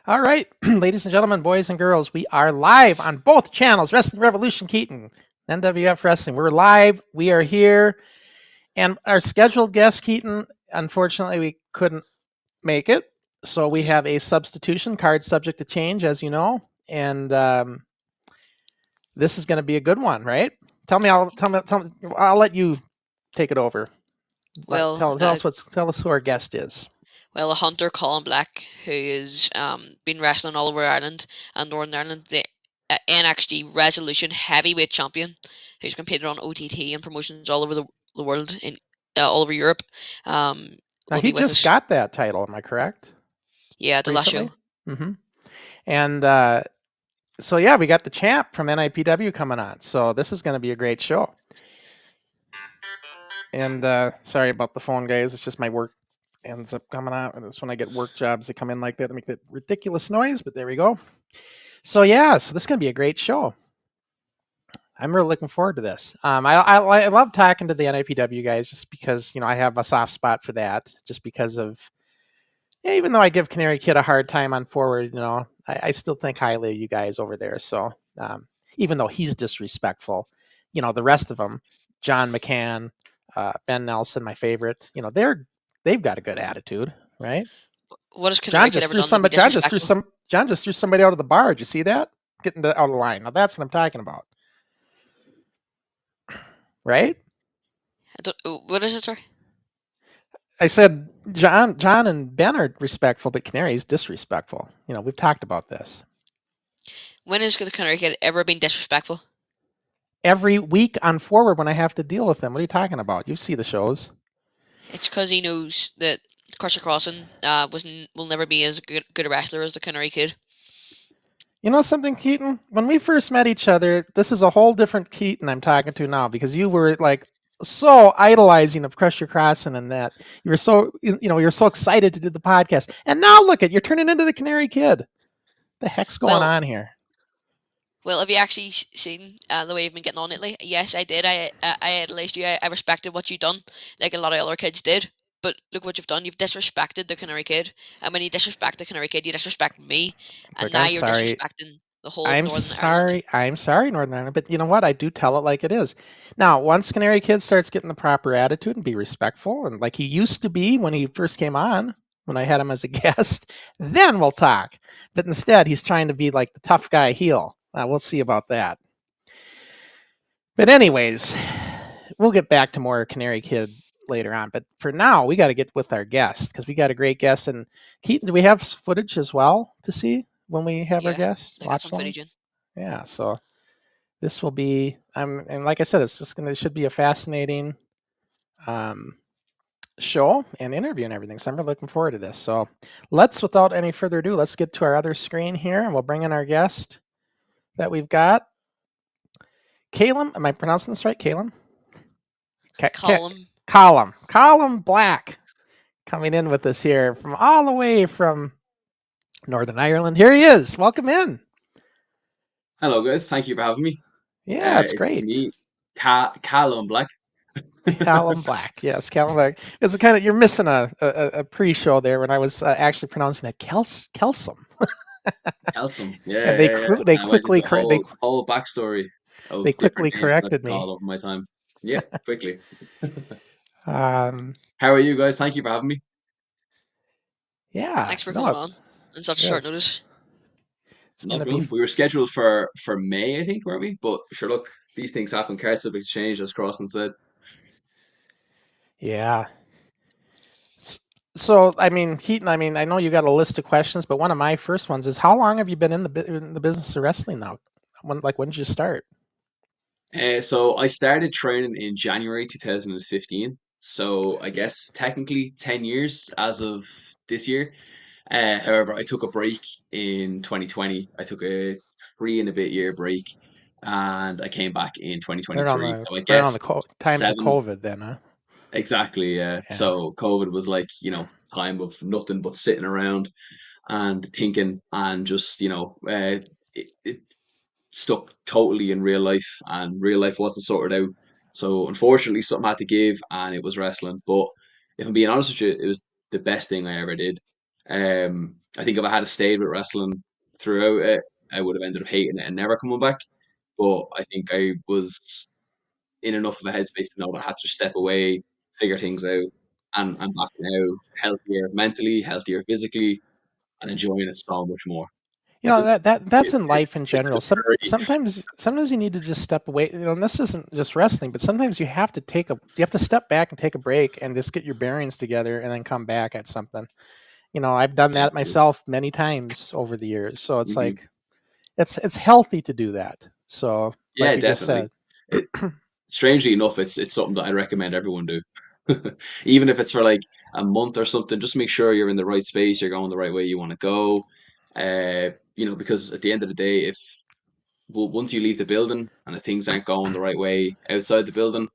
All right, ladies and gentlemen, boys and girls, we are live on both channels, Wrestling Revolution Keaton, NWF Wrestling. We're live. We are here. And our scheduled guest, Keaton, unfortunately, we couldn't make it. So we have a substitution card subject to change, as you know. And this is going to be a good one, right? I'll let you take it over. Well, Tell us who our guest is. a hunter, CALUM Black, who has been wrestling all over Ireland and Northern Ireland, the NXT Resolution Heavyweight Champion, who's competed on OTT and promotions all over the world, in all over Europe. Now Will he be with just us. got that title. Am I correct? Yeah, the last Recently. show. Mm-hmm. And so yeah, we got the champ from NIPW coming on. So this is going to be a great show. And sorry about the phone, guys. It's just my work ends up coming out. And it's when I get work jobs that come in like that, they make that ridiculous noise. But there we go. So yeah, so this is going to be a great show. I'm really looking forward to this. I love talking to the NIPW guys just because I have a soft spot for that. Just because of even though I give Canary Kid a hard time on forward, I still think highly of you guys over there. So even though he's disrespectful, the rest of them, John McCann, Ben Nelson, my favorite, they've got a good attitude, right? What has John Connecticut just ever threw done to be somebody. disrespectful? John just threw somebody out of the bar. Did you see that? Getting out of the line. Now that's what I'm talking about, right? What is it, sir? I said John and Ben are respectful, but Canary's disrespectful. We've talked about this. When has Connecticut ever been disrespectful? Every week on forward when I have to deal with them. What are you talking about? You see the shows. It's because he knows that Crossen will never be as good a wrestler as the Canary Kid. You know something, Keaton? When we first met each other, this is a whole different Keaton I'm talking to now because you were like so idolizing of Crusher Crossen and that you were so you're so excited to do the podcast, and now look at you're turning into the Canary Kid. What the heck's going Well, on here? Well, have you actually seen the way you've been getting on lately? Yes, I did. I idolized you. I respected what you done, like a lot of other kids did. But look what you've done. You've disrespected the Canary Kid, and when you disrespect the Canary Kid, you disrespect me, and Look, now I'm you're sorry. disrespecting the whole of Northern Ireland. I'm sorry, Northern Ireland, but you know what? I do tell it like it is. Now, once Canary Kid starts getting the proper attitude and be respectful, and like he used to be when he first came on, when I had him as a guest, then we'll talk. But instead, he's trying to be like the tough guy heel. We'll see about that. But anyways, we'll get back to more Canary Kid later on. But for now, we got to get with our guest because we got a great guest. And Keaton, do we have footage as well to see when we have our Yeah, guests? I got Watch some them. footage in. Yeah. So this will be. And like I said, it should be a fascinating um, show and interview and everything. So I'm really looking forward to this. So without any further ado, let's get to our other screen here, and we'll bring in our guest that we've got. Calum, am I pronouncing this right? Calum? CALUM. CALUM Black coming in with us here from all the way from Northern Ireland. Here he is. Welcome in. Hello, guys. Thank you for having me. Yeah, it's It's great. me, Callum Black. CALUM Black. Yes, CALUM Black. It's kind of you're missing a pre-show there when I was actually pronouncing it Kelsum. Kelsum. And Yeah, yeah, yeah. they I went into quickly the they whole backstory they of quickly different names that corrected I me. all over my time. Yeah, quickly. Um, How are you guys? Thank you for having me. yeah, Thanks for no, coming on in such short yes, notice. it's No gonna be problem. We were scheduled for May, I think, weren't we? But sure, look, these things happen. Cards subject to change, as Crossen said. yeah. So, I mean, Keaton, I know you got a list of questions, but one of my first ones is how long have you been in the business of wrestling now? When did you start? So I started training in January 2015. So I guess technically 10 years as of this year. However, I took a break in 2020. I took a 3 and a bit year break, and I came back in 2023. So I Right around guess the times of seven COVID, then, huh? exactly. Yeah. Yeah. So COVID was like, time of nothing but sitting around and thinking, and just it stuck totally in real life, and real life wasn't sorted out. So unfortunately, something had to give, and it was wrestling. But if I'm being honest with you, it was the best thing I ever did. I think if I had stayed with wrestling throughout it, I would have ended up hating it and never coming back. But I think I was in enough of a headspace to know that I had to step away, figure things out, and I'm back now, healthier mentally, healthier physically, and enjoying it so much more. You Like know, that's in it life in it's general. a very Sometimes you need to just step away. You know, and this isn't just wrestling, but sometimes you have to step back and take a break and just get your bearings together and then come back at something. You know, I've done that absolutely. myself many times over the years. So it's Hmm. like it's healthy to do that. So like Yeah, we just definitely. said, It, strangely enough, it's something that I recommend everyone do. Even if it's for like a month or something, just make sure you're in the right space, you're going the right way you want to go. Because at the end of the day, if once you leave the building and if things aren't going the right way outside the building,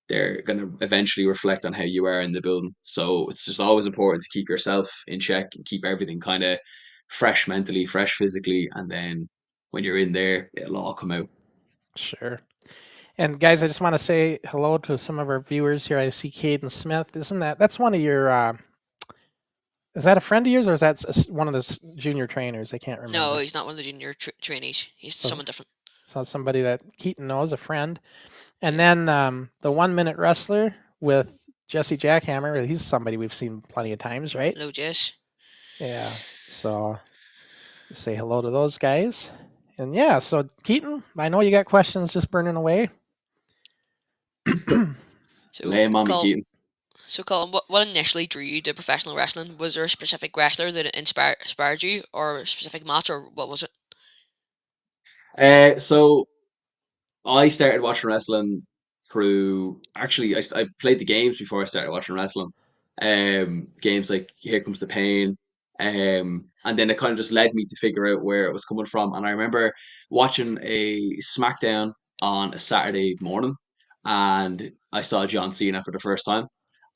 they're going to eventually reflect on how you are in the building. So it's just always important to keep yourself in check and keep everything kind of fresh mentally, fresh physically, and then when you're in there, it'll all come out. sure. And guys, I just want to say hello to some of our viewers here. I see Caden Smith. Isn't that's one of your? Is that a friend of yours, or is that one of the junior trainers? I can't No, remember. he's not one of the junior trainees. He's So, someone different. so somebody that Keaton knows, a friend. And Yeah. then the 1 minute wrestler with Jesse Jackhammer. He's somebody we've seen plenty of times, right? Hello, Jess. Yeah. So say hello to those guys. And yeah, so Keaton, I know you got questions just burning away. So, Lay 'em on me, Colin, Keaton. what initially drew you to professional wrestling? Was there a specific wrestler that inspired you, or a specific match, or what was it? So I started watching wrestling through actually I played the games before I started watching wrestling. Games like Here Comes the Pain. And then it kind of just led me to figure out where it was coming from. And I remember watching a SmackDown on a Saturday morning and I saw John Cena for the first time.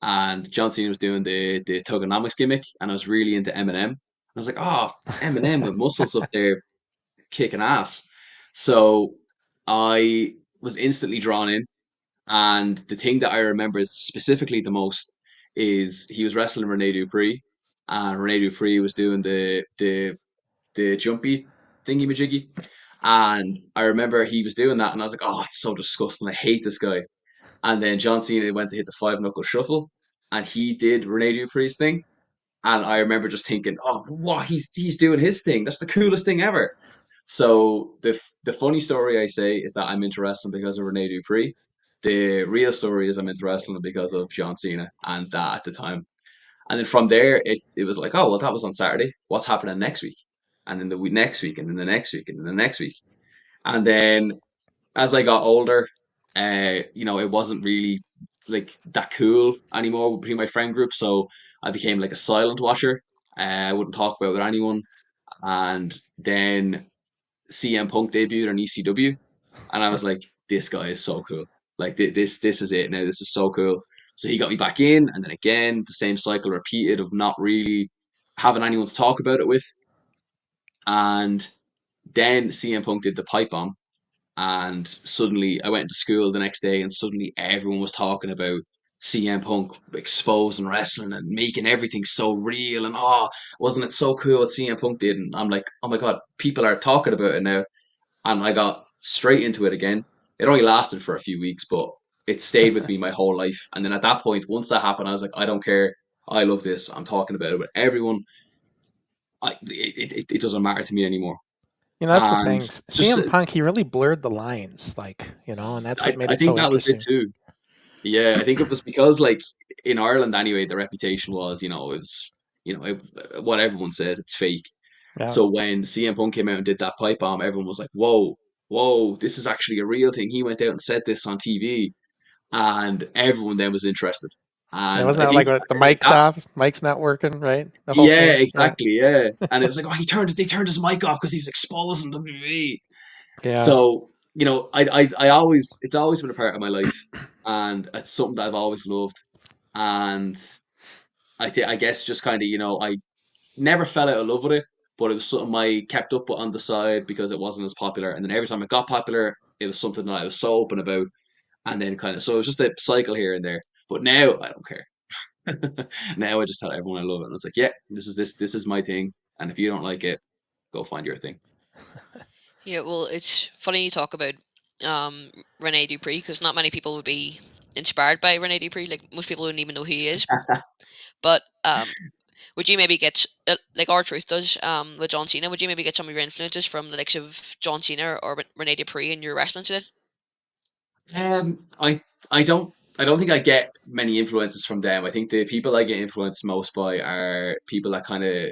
And John Cena was doing the Togonomics gimmick and I was really into Eminem. I was like, oh, Eminem with muscles up there kicking ass. So I was instantly drawn in. And the thing that I remember specifically the most is he was wrestling Rene Dupree, and Rene Dupree was doing the jumpy thingy majiggy. And I remember he was doing that, and I was like, "Oh, it's so disgusting! I hate this guy." And then John Cena went to hit the five knuckle shuffle, and he did Rene Dupree's thing, and I remember just thinking, "Oh, what he's doing his thing! That's the coolest thing ever." So the funny story I say is that I'm into wrestling because of Rene Dupree. The real story is I'm into wrestling because of John Cena and that at the time. And then from there, it was like, oh well, that was on Saturday. What's happening next week? And then the next week, and then the next week, and then the next week. And then as I got older, it wasn't really like that cool anymore between my friend group. So I became like a silent watcher. I wouldn't talk about it with anyone. And then CM Punk debuted on ECW, and I was like, this guy is so cool. Like this is it now. This is so cool. So he got me back in, and then again the same cycle repeated of not really having anyone to talk about it with. And then CM Punk did the pipe bomb, and suddenly I went to school the next day, and suddenly everyone was talking about CM Punk exposing wrestling and making everything so real. And oh, wasn't it so cool what CM Punk did? And I'm like, oh my god, people are talking about it now, and I got straight into it again. It only lasted for a few weeks, but it stayed with me my whole life. And then at that point, once that happened, I was like, I don't care. I love this. I'm talking about it with everyone. It doesn't matter to me anymore. You know, that's the And thing. just, CM Punk, he really blurred the lines, and that's what made I it think so that was it interesting. too. Yeah, I think it was because, like, in Ireland anyway, the reputation was, it was, what everyone says, it's fake. Yeah. So when CM Punk came out and did that pipe bomb, everyone was like, "Whoa, whoa, this is actually a real thing." He went out and said this on TV, and everyone then was interested. Yeah, And wasn't I that like think what the mic's that, off, mic's not working, right? The whole yeah, thing. Yeah. exactly, yeah. And it was like, "Oh, they turned his mic off because he was exposing WWE." Yeah. So I always, it's always been a part of my life, and it's something that I've always loved. And I guess just kind of, I never fell out of love with it, but it was something I kept up with on the side because it wasn't as popular. And then every time it got popular, it was something that I was so open about. And then kind of, so it was just a cycle here and there. But now I don't care. Now I just tell everyone I love it. And it's like, yeah, this is my thing. And if you don't like it, go find your thing. Yeah, well, it's funny you talk about Rene Dupree, because not many people would be inspired by Rene Dupree. Like, most people wouldn't even know who he is. But would you maybe get, like R-Truth does with John Cena, would you maybe get some of your influences from the likes of John Cena or Rene Dupree in your wrestling style? I I don't think I get many influences from them. I think the people I get influenced most by are people that kind of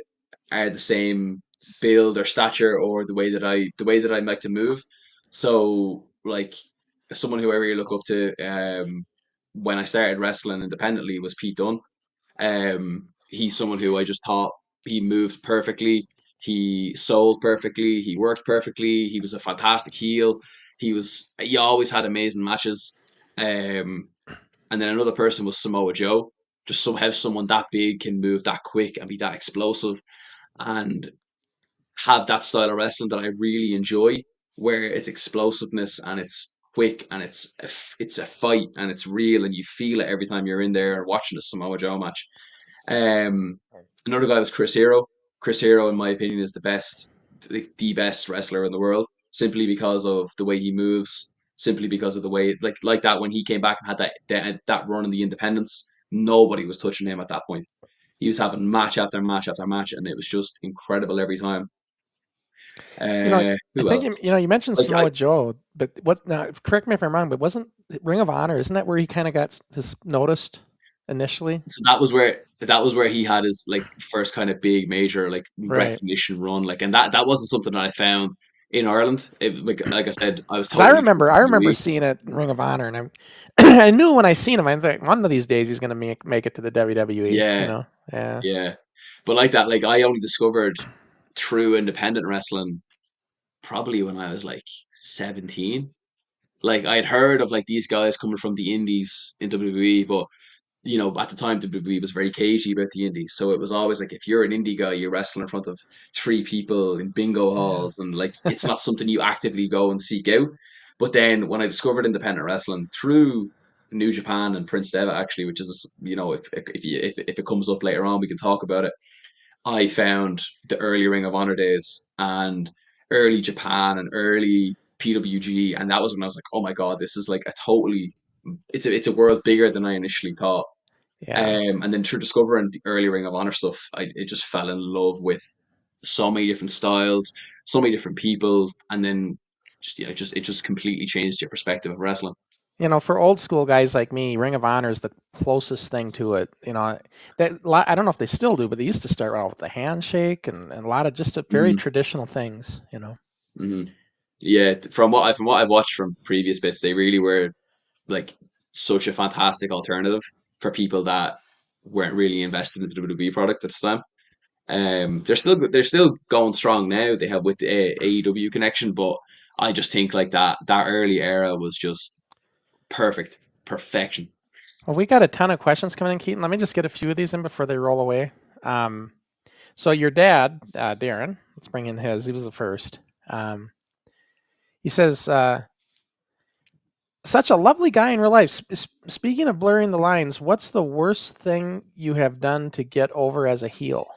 are the same build or stature or the way that I like to move. So like someone who I really look up to when I started wrestling independently was Pete Dunne. He's someone who I just thought he moved perfectly. He sold perfectly. He worked perfectly. He was a fantastic heel. He always had amazing matches. Um, and then another person was Samoa Joe. Just have someone that big can move that quick and be that explosive and have that style of wrestling that I really enjoy, where it's explosiveness and it's quick and it's a fight and it's real and you feel it every time you're in there watching a Samoa Joe match. Um, Another guy was Chris Hero. Chris Hero, in my opinion, is the best wrestler in the world, simply because of the way he moves, simply because of the way, like that when he came back and had that run in the independents, nobody was touching him at that point. He was having match after match after match, and it was just incredible every time. I Who think else? you mentioned Like I, Samoa Joe, but what? Now, correct me if I'm wrong, but wasn't Ring of Honor? Isn't that where he kind of got his noticed initially? so that was where he had his like first kind of big major like Right. recognition run, like, and that wasn't something that I found in Ireland. Like I said, I was Because I totally remember, I remember WWE. seeing it in Ring of Honor, and I knew when I seen him, I thought one of these days he's going to make it to the WWE. Yeah, Yeah, yeah, but like that, like I only discovered true independent wrestling probably when I was like 17. Like I'd heard of like these guys coming from the indies in WWE, but at the time, WWE was very cagey about the indies. So it was always like, if you're an indie guy, you're wrestling in front of three people in bingo yeah, halls, and like, it's not something you actively go and seek out. But then when I discovered independent wrestling through New Japan and Prince Devitt, actually, which is, if it comes up later on, we can talk about it. I found the early Ring of Honor days and early Japan and early PWG, and that was when I was like, oh my god, this is like a totally it's a world bigger than I initially thought. yeah. And then through discovering the early Ring of Honor stuff, I just fell in love with so many different styles, so many different people, and then it just completely changed your perspective of wrestling. For old school guys like me, Ring of Honor is the closest thing to it. I don't know if they still do, but they used to start out with the handshake and a lot of just very Mm-hmm. traditional things. Mm-hmm. Yeah, from what I've watched from previous bits, they really were like such a fantastic alternative for people that weren't really invested in the WWE product at the time. They're still going strong now. They have with the AEW connection, but I just think like that early era was just perfection. Well, we got a ton of questions coming in, Keaton. Let me just get a few of these in before they roll away. Um, so your dad, Darren, let's bring in his. He was the first. Um, he says, "Such a lovely guy in real life. Speaking of blurring the lines, what's the worst thing you have done to get over as a heel?"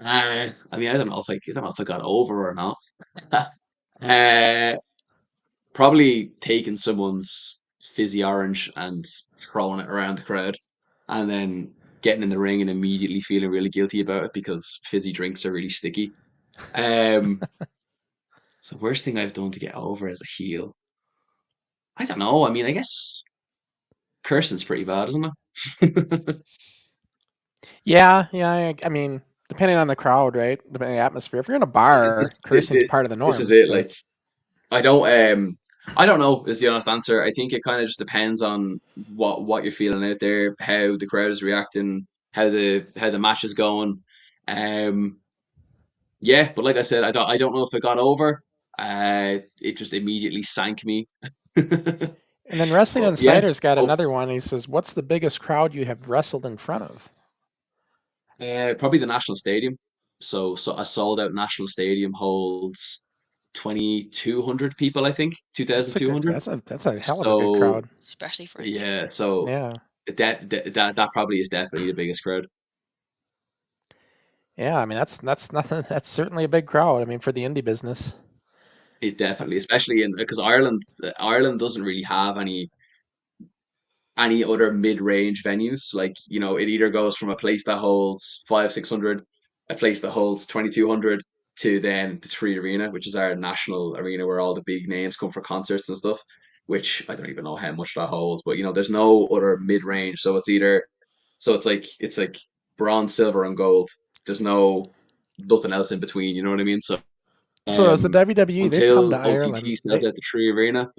I mean, I don't know if I got over or not. uh, Probably taking someone's fizzy orange and throwing it around the crowd, and then getting in the ring and immediately feeling really guilty about it because fizzy drinks are really sticky. Um, so worst thing I've done to get over as a heel. I don't know. I mean, I guess cursing's pretty bad, isn't it? Yeah, yeah. I mean, depending on the crowd, right? Depending on the atmosphere. If you're in a bar, this, cursing's this, part of the this is norm. it. But Like, I don't know is the honest answer. I think it kind of just depends on what you're feeling out there, how the crowd is reacting, how the match is going. Um, yeah, but like I said, I don't know if it got over. It just immediately sank me. and then Wrestling But yeah, Insider's got oh, another one. He says, "What's the biggest crowd you have wrestled in front of?" probably the National Stadium. So a sold out National Stadium holds 2,200 people, I think, That's a good. 2,200. That's a hell of a good So crowd. Especially for Indy. yeah, so Yeah. that probably is definitely the biggest crowd. Yeah, I mean that's nothing. That's certainly a big crowd. I mean, for the indie business. It definitely, especially in because Ireland doesn't really have any other mid-range venues. Like, it either goes from a place that holds 500-600, a place that holds 2,200, to then the Three Arena, which is our national arena where all the big names come for concerts and stuff, which I don't even know how much that holds. But there's no other mid-range. So it's like bronze, silver, and gold. There's nothing else in between, you know what I mean? So So as the um WWE, they've come to until OTT Ireland. sells out the Three Arena.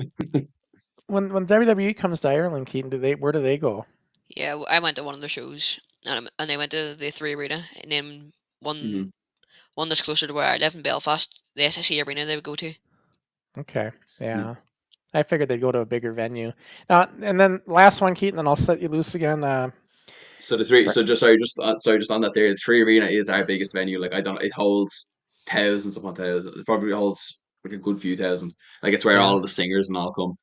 When WWE comes to Ireland, Keaton, where do they go? Yeah, I went to one of their shows, and they went to the Three Arena, and then one Mhm. one that's closer to where I live in Belfast, the SSE Arena they would go to. Okay, Yeah. yeah. I figured they'd go to a bigger venue. Now, and then last one, Keaton, and I'll set you loose again. So the three, For, so just sorry, just on that there, the Three Arena is our biggest venue. Like, I don't, it holds thousands upon thousands. It probably holds like a good few thousand. Like, it's where all yeah, of the singers and all come.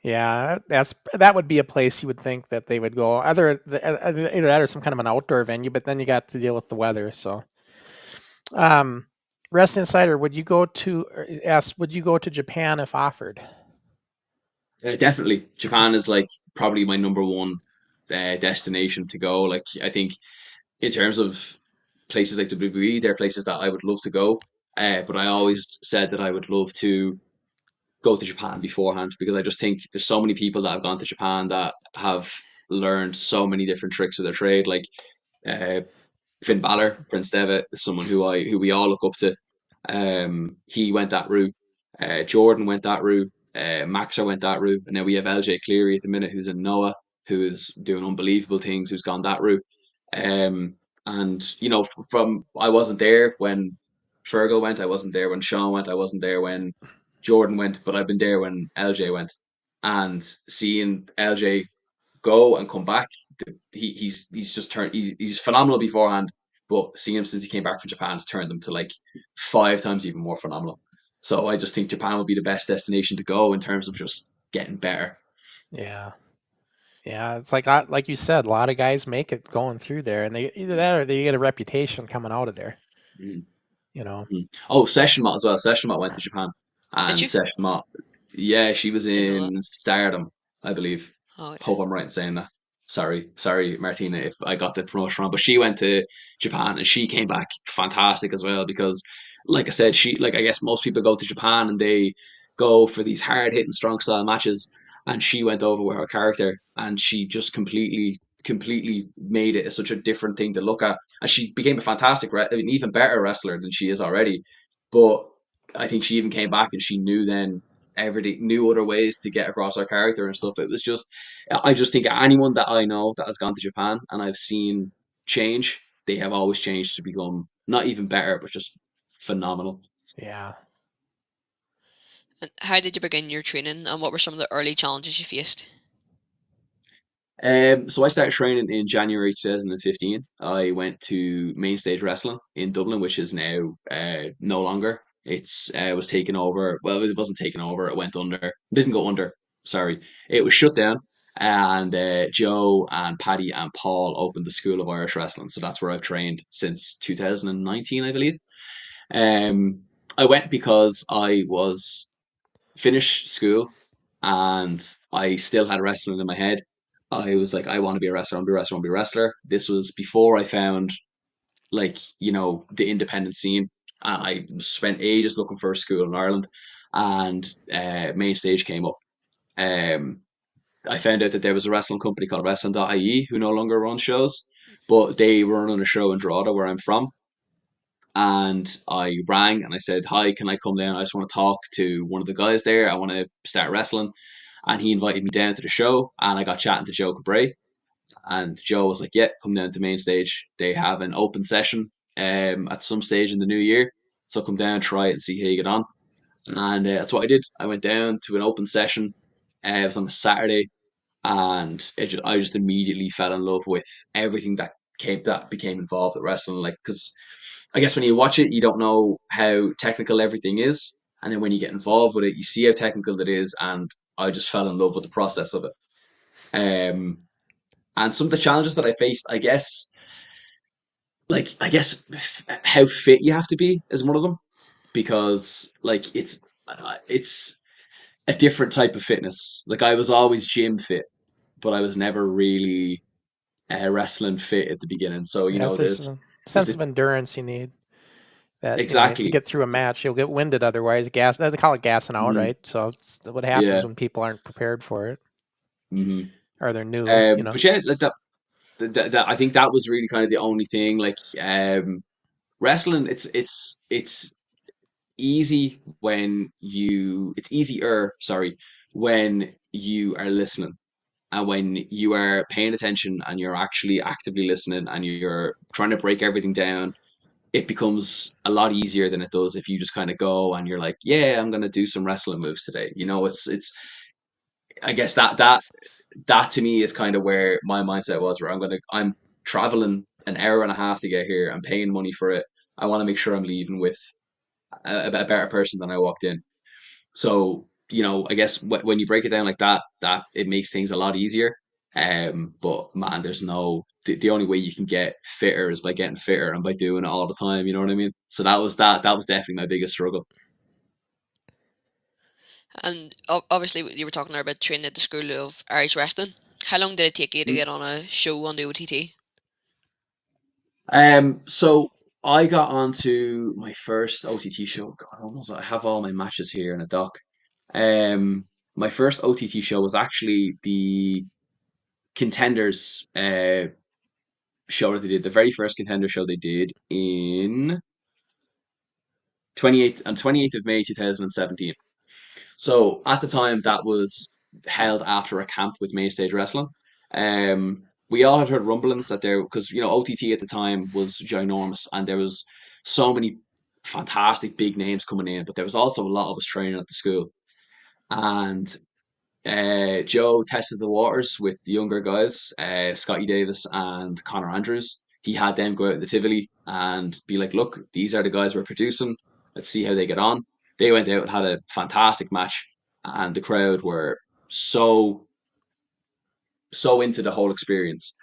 yeah, that would be a place you would think that they would go. Either that or some kind of an outdoor venue, but then you got to deal with the weather. So, um, Wrestling Insider, would you go to Japan if offered? Definitely, Japan is like probably my number one destination to go. Like, I think in terms of places like WWE, they're places that I would love to go. But I always said that I would love to go to Japan beforehand because I just think there's so many people that have gone to Japan that have learned so many different tricks of their trade. Like, uh, Finn Balor, Prince Devitt, is someone who we all look up to. He went that route. Jordan went that route. Maxer went that route, and then we have LJ Cleary at the minute, who's in Noah, who is doing unbelievable things, who's gone that route. Um, and from I wasn't there when Fergal went. I wasn't there when Sean went. I wasn't there when Jordan went, but I've been there when LJ went. And seeing LJ go and come back, he's just turned. He's phenomenal beforehand, but seeing him since he came back from Japan has turned him to like 5 times even more phenomenal. So I just think Japan would be the best destination to go in terms of just getting better. Yeah. Yeah, it's like you said, a lot of guys make it going through there, and they either that or they get a reputation coming out of there. Mm. You know. Mm. Oh, Session Mott as well. Session Mott went to Japan, Did and you? Session Mott, yeah, she was Didn't know that. in Stardom, I believe. Oh yeah. Hope I'm right in saying that. Sorry, Martina, if I got the promotion wrong. But she went to Japan and she came back fantastic as well because, like I said, I guess most people go to Japan and they go for these hard hitting, strong style matches, and she went over with her character and she just completely made it such a different thing to look at, and she became a an even better wrestler than she is already. But I think she even came back and she knew then everything, knew other ways to get across her character and stuff. It was just, I just think anyone that I know that has gone to Japan and I've seen change, they have always changed to become not even better, but just phenomenal. Yeah. And how did you begin your training, and what were some of the early challenges you faced? So I started training in January 2015. I went to Main Stage Wrestling in Dublin, which is now no longer. It's was taken over. Well, it wasn't taken over. It went under. Didn't go under. Sorry, it was shut down. And Joe and Paddy and Paul opened the School of Irish Wrestling. So that's where I've trained since 2019, I believe. Um, I went because I was finished school and I still had wrestling in my head. I was like, I want to be a wrestler, I want to be a wrestler, I want to be a wrestler. This was before I found like, the independent scene. I spent ages looking for a school in Ireland and Main Stage came up. Um, I found out that there was a wrestling company called Wrestling.ie who no longer run shows, but they were running a show in Drogheda where I'm from. And I rang and I said, "Hi, can I come down? I just want to talk to one of the guys there. I want to start wrestling." And he invited me down to the show, and I got chatting to Joe Cabray. And Joe was like, "Yeah, come down to Main Stage. They have an open session at some stage in the new year. So come down, try it, and see how you get on." And that's what I did. I went down to an open session. It was on a Saturday, and I just immediately fell in love with everything that became involved with wrestling. Like, because I guess when you watch it, you don't know how technical everything is, and then when you get involved with it, you see how technical it is, and I just fell in love with the process of it. And some of the challenges that I faced, I guess like I guess how fit you have to be is one of them, because like it's a different type of fitness. Like I was always gym fit, but I was never really wrestling fit at the beginning. So Yeah, so there's a there's sense the of endurance you need. That to exactly. get through a match, you'll get winded otherwise. Gas, they call it gassing out, Mhm. right? So it's what happens Yeah. when people aren't prepared for it hmm or they're new. But yeah, like that I think that was really kind of the only thing. Like wrestling, it's easy when it's easier, sorry, when you are listening and when you are paying attention and you're actually actively listening and you're trying to break everything down. It becomes a lot easier than it does if you just kind of go and you're like, yeah, I'm gonna do some wrestling moves today. It's I guess that to me is kind of where my mindset was, where I'm traveling an hour and a half to get here. I'm paying money for it. I want to make sure I'm leaving with a better person than I walked in. So, I guess when you break it down like that it makes things a lot easier. But man, the only way you can get fitter is by getting fitter and by doing it all the time. You know what I mean? So that was definitely my biggest struggle. And obviously, you were talking there about training at the School of Irish Wrestling. How long did it take you to get on a show on the OTT? So I got onto my first OTT show. God, I have all my matches here in a doc. My first OTT show was actually the Contenders show that they did. The very first Contender show they did in 28th of May 2017. So at the time, that was held after a camp with Mainstage Wrestling. We all had heard rumblings that because OTT at the time was ginormous, and there was so many fantastic big names coming in, but there was also a lot of us training at the school. And Joe tested the waters with the younger guys, Scotty Davis and Connor Andrews. He had them go out in the Tivoli and be like, look, these are the guys we're producing. Let's see how they get on. They went out and had a fantastic match, and the crowd were so into the whole experience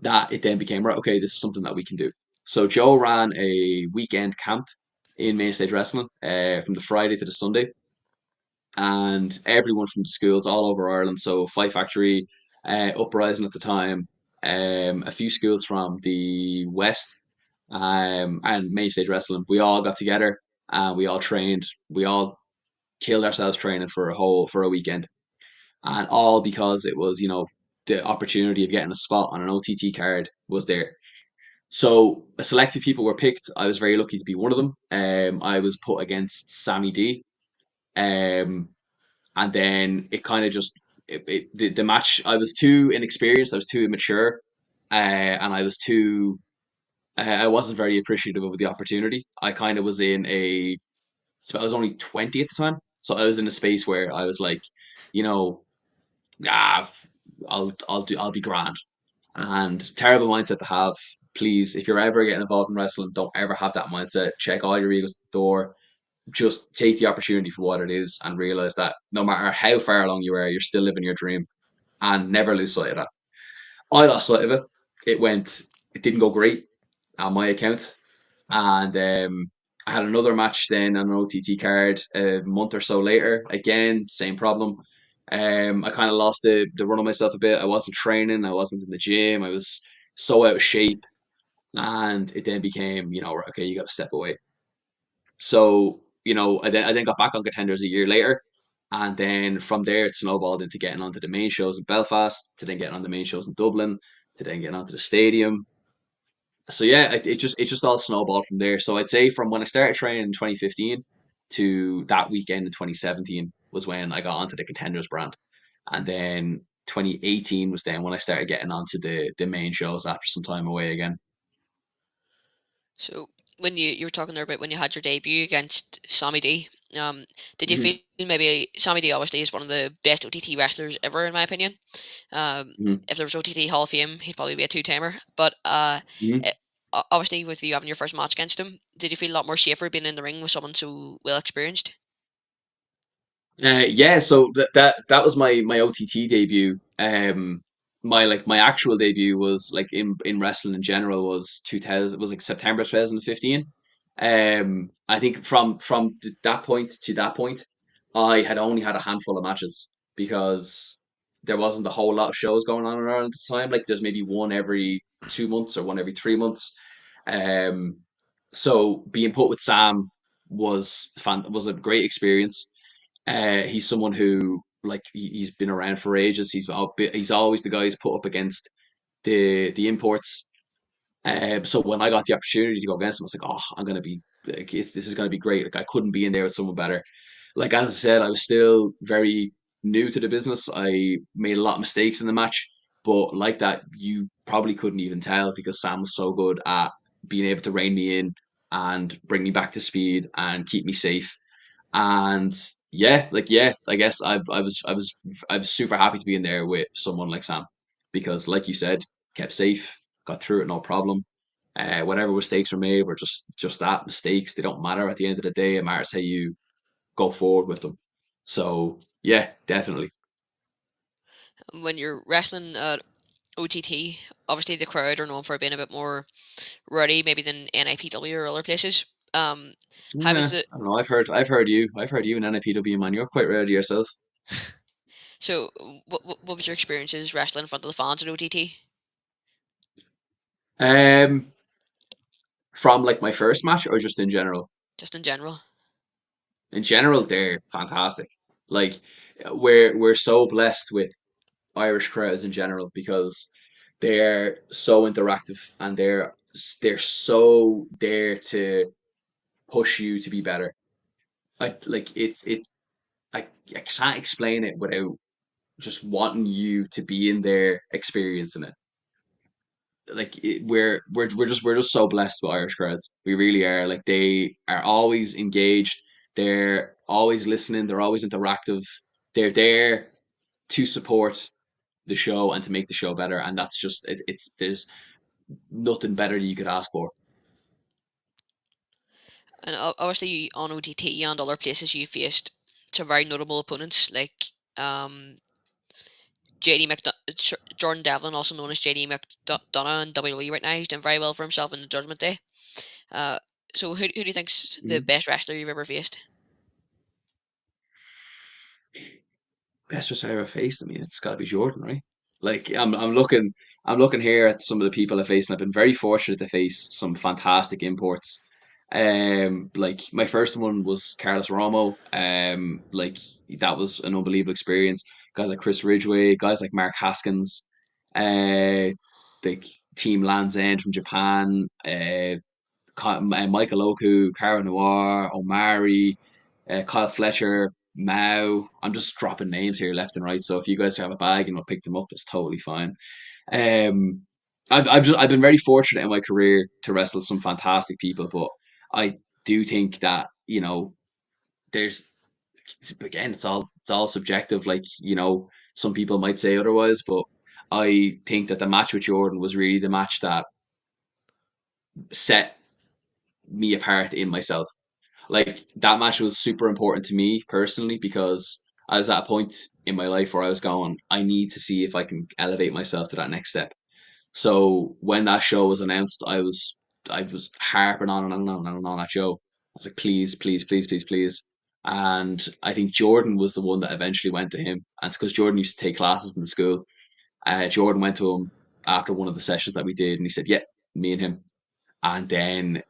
that it then became, right, okay, this is something that we can do. So Joe ran a weekend camp in Mainstage Wrestling from the Friday to the Sunday, and everyone from the schools all over Ireland. So Fight Factory, Uprising at the time, a few schools from the West, and Mainstage Wrestling. We all got together and we all trained. We all killed ourselves training for a weekend, and all because it was the opportunity of getting a spot on an OTT card was there. So a select few people were picked. I was very lucky to be one of them. I was put against Sammy D. Um, and then it kind of just the match. I was too inexperienced. I was too immature, and I wasn't very appreciative of the opportunity. I kind of was so I was only 20 at the time, so I was in a space where I was like, you know, ah, I'll be grand. And terrible mindset to have. Please, if you're ever getting involved in wrestling, don't ever have that mindset. Check all your egos at the door. Just take the opportunity for what it is and realize that no matter how far along you are, you're still living your dream, and never lose sight of that. I lost sight of it. It didn't go great on my account. And I had another match then on an OTT card a month or so later. Again, same problem. I kind of lost the run of myself a bit. I wasn't training. I wasn't in the gym. I was so out of shape. And it then became, okay, you got to step away. So, I then got back on Contenders a year later. And then from there, it snowballed into getting onto the main shows in Belfast, to then getting on the main shows in Dublin, to then getting onto the stadium. So yeah, it just all snowballed from there. So I'd say from when I started training in 2015 to that weekend in 2017 was when I got onto the Contenders brand. And then 2018 was then when I started getting onto the main shows after some time away again. So when you were talking there about when you had your debut against Sammy D, did you hmm feel maybe Sammy D obviously is one of the best OTT wrestlers ever in my opinion. hmm If there was OTT Hall of Fame, he'd probably be a two-timer. But hmm it, obviously with you having your first match against him, did you feel a lot more safer being in the ring with someone so well experienced? Yeah, so that was my OTT debut. my actual debut was like in wrestling in general was 2000, it was like September 2015. I think from that point to that point, I had only had a handful of matches because there wasn't a whole lot of shows going on around at the time. Like there's maybe one every 2 months or one every 3 months. Um, so being put with Sam was a great experience. He's someone who like he's been around for ages. He's always the guy who's put up against the imports. So when I got the opportunity to go against him, I was like, oh, I'm gonna be like, this is gonna be great. Like I couldn't be in there with someone better. Like as I said, I was still very new to the business. I made a lot of mistakes in the match, but like that, you probably couldn't even tell because Sam was so good at being able to rein me in and bring me back to speed and keep me safe. And yeah, I guess I was super happy to be in there with someone like Sam because, like you said, kept safe, got through it no problem. Whatever mistakes were made were just that mistakes. They don't matter at the end of the day. It matters how you go forward with them. So yeah, definitely. When you're wrestling at OTT, obviously the crowd are known for being a bit more rowdy, maybe than NIPW or other places. Um, how Yeah, was it? I don't know. I've heard you in NIPW, man. You're quite ready yourself. So, what was your experiences wrestling in front of the fans at OTT? Um, from like my first match or just in general? Just in general. In general, they're fantastic. Like we're so blessed with Irish crowds in general because they're so interactive and they're so there to push you to be better. Like I can't explain it without just wanting you to be in there experiencing it. Like we're just so blessed with Irish crowds. We really are. Like they are always engaged. They're always listening. They're always interactive. They're there to support the show and to make the show better. And that's just it's there's nothing better you could ask for. And obviously on OTT and other places you faced some very notable opponents like um, Jordan Devlin, also known as JD McDonough in WWE right now. He's done very well for himself in the Judgment Day. Uh, so who do you think's the Mhm. best wrestler you've ever faced? Best wrestler I ever faced. I mean, it's got to be Jordan, right? Like I'm looking here at some of the people I faced, and I've been very fortunate to face some fantastic imports. Like my first one was Carlos Romo. Like that was an unbelievable experience. Guys like Chris Ridgway, guys like Mark Haskins, like Team Land's End from Japan, Michael Oku, Cara Noir, Omari, Kyle Fletcher, Mao. I'm just dropping names here left and right. So if you guys have a bag and will pick them up, that's totally fine. Um, I've been very fortunate in my career to wrestle some fantastic people, but I do think that there's again it's all subjective. Like some people might say otherwise, but I think that the match with Jordan was really the match that set me apart in myself. Like that match was super important to me personally because I was at a point in my life where I was going, I need to see if I can elevate myself to that next step. So when that show was announced, I was harping on and on and on and on that show. I was like, please, please, please, please, please. And I think Jordan was the one that eventually went to him. And it's because Jordan used to take classes in the school. Jordan went to him after one of the sessions that we did, and he said, "Yeah, me and him." And then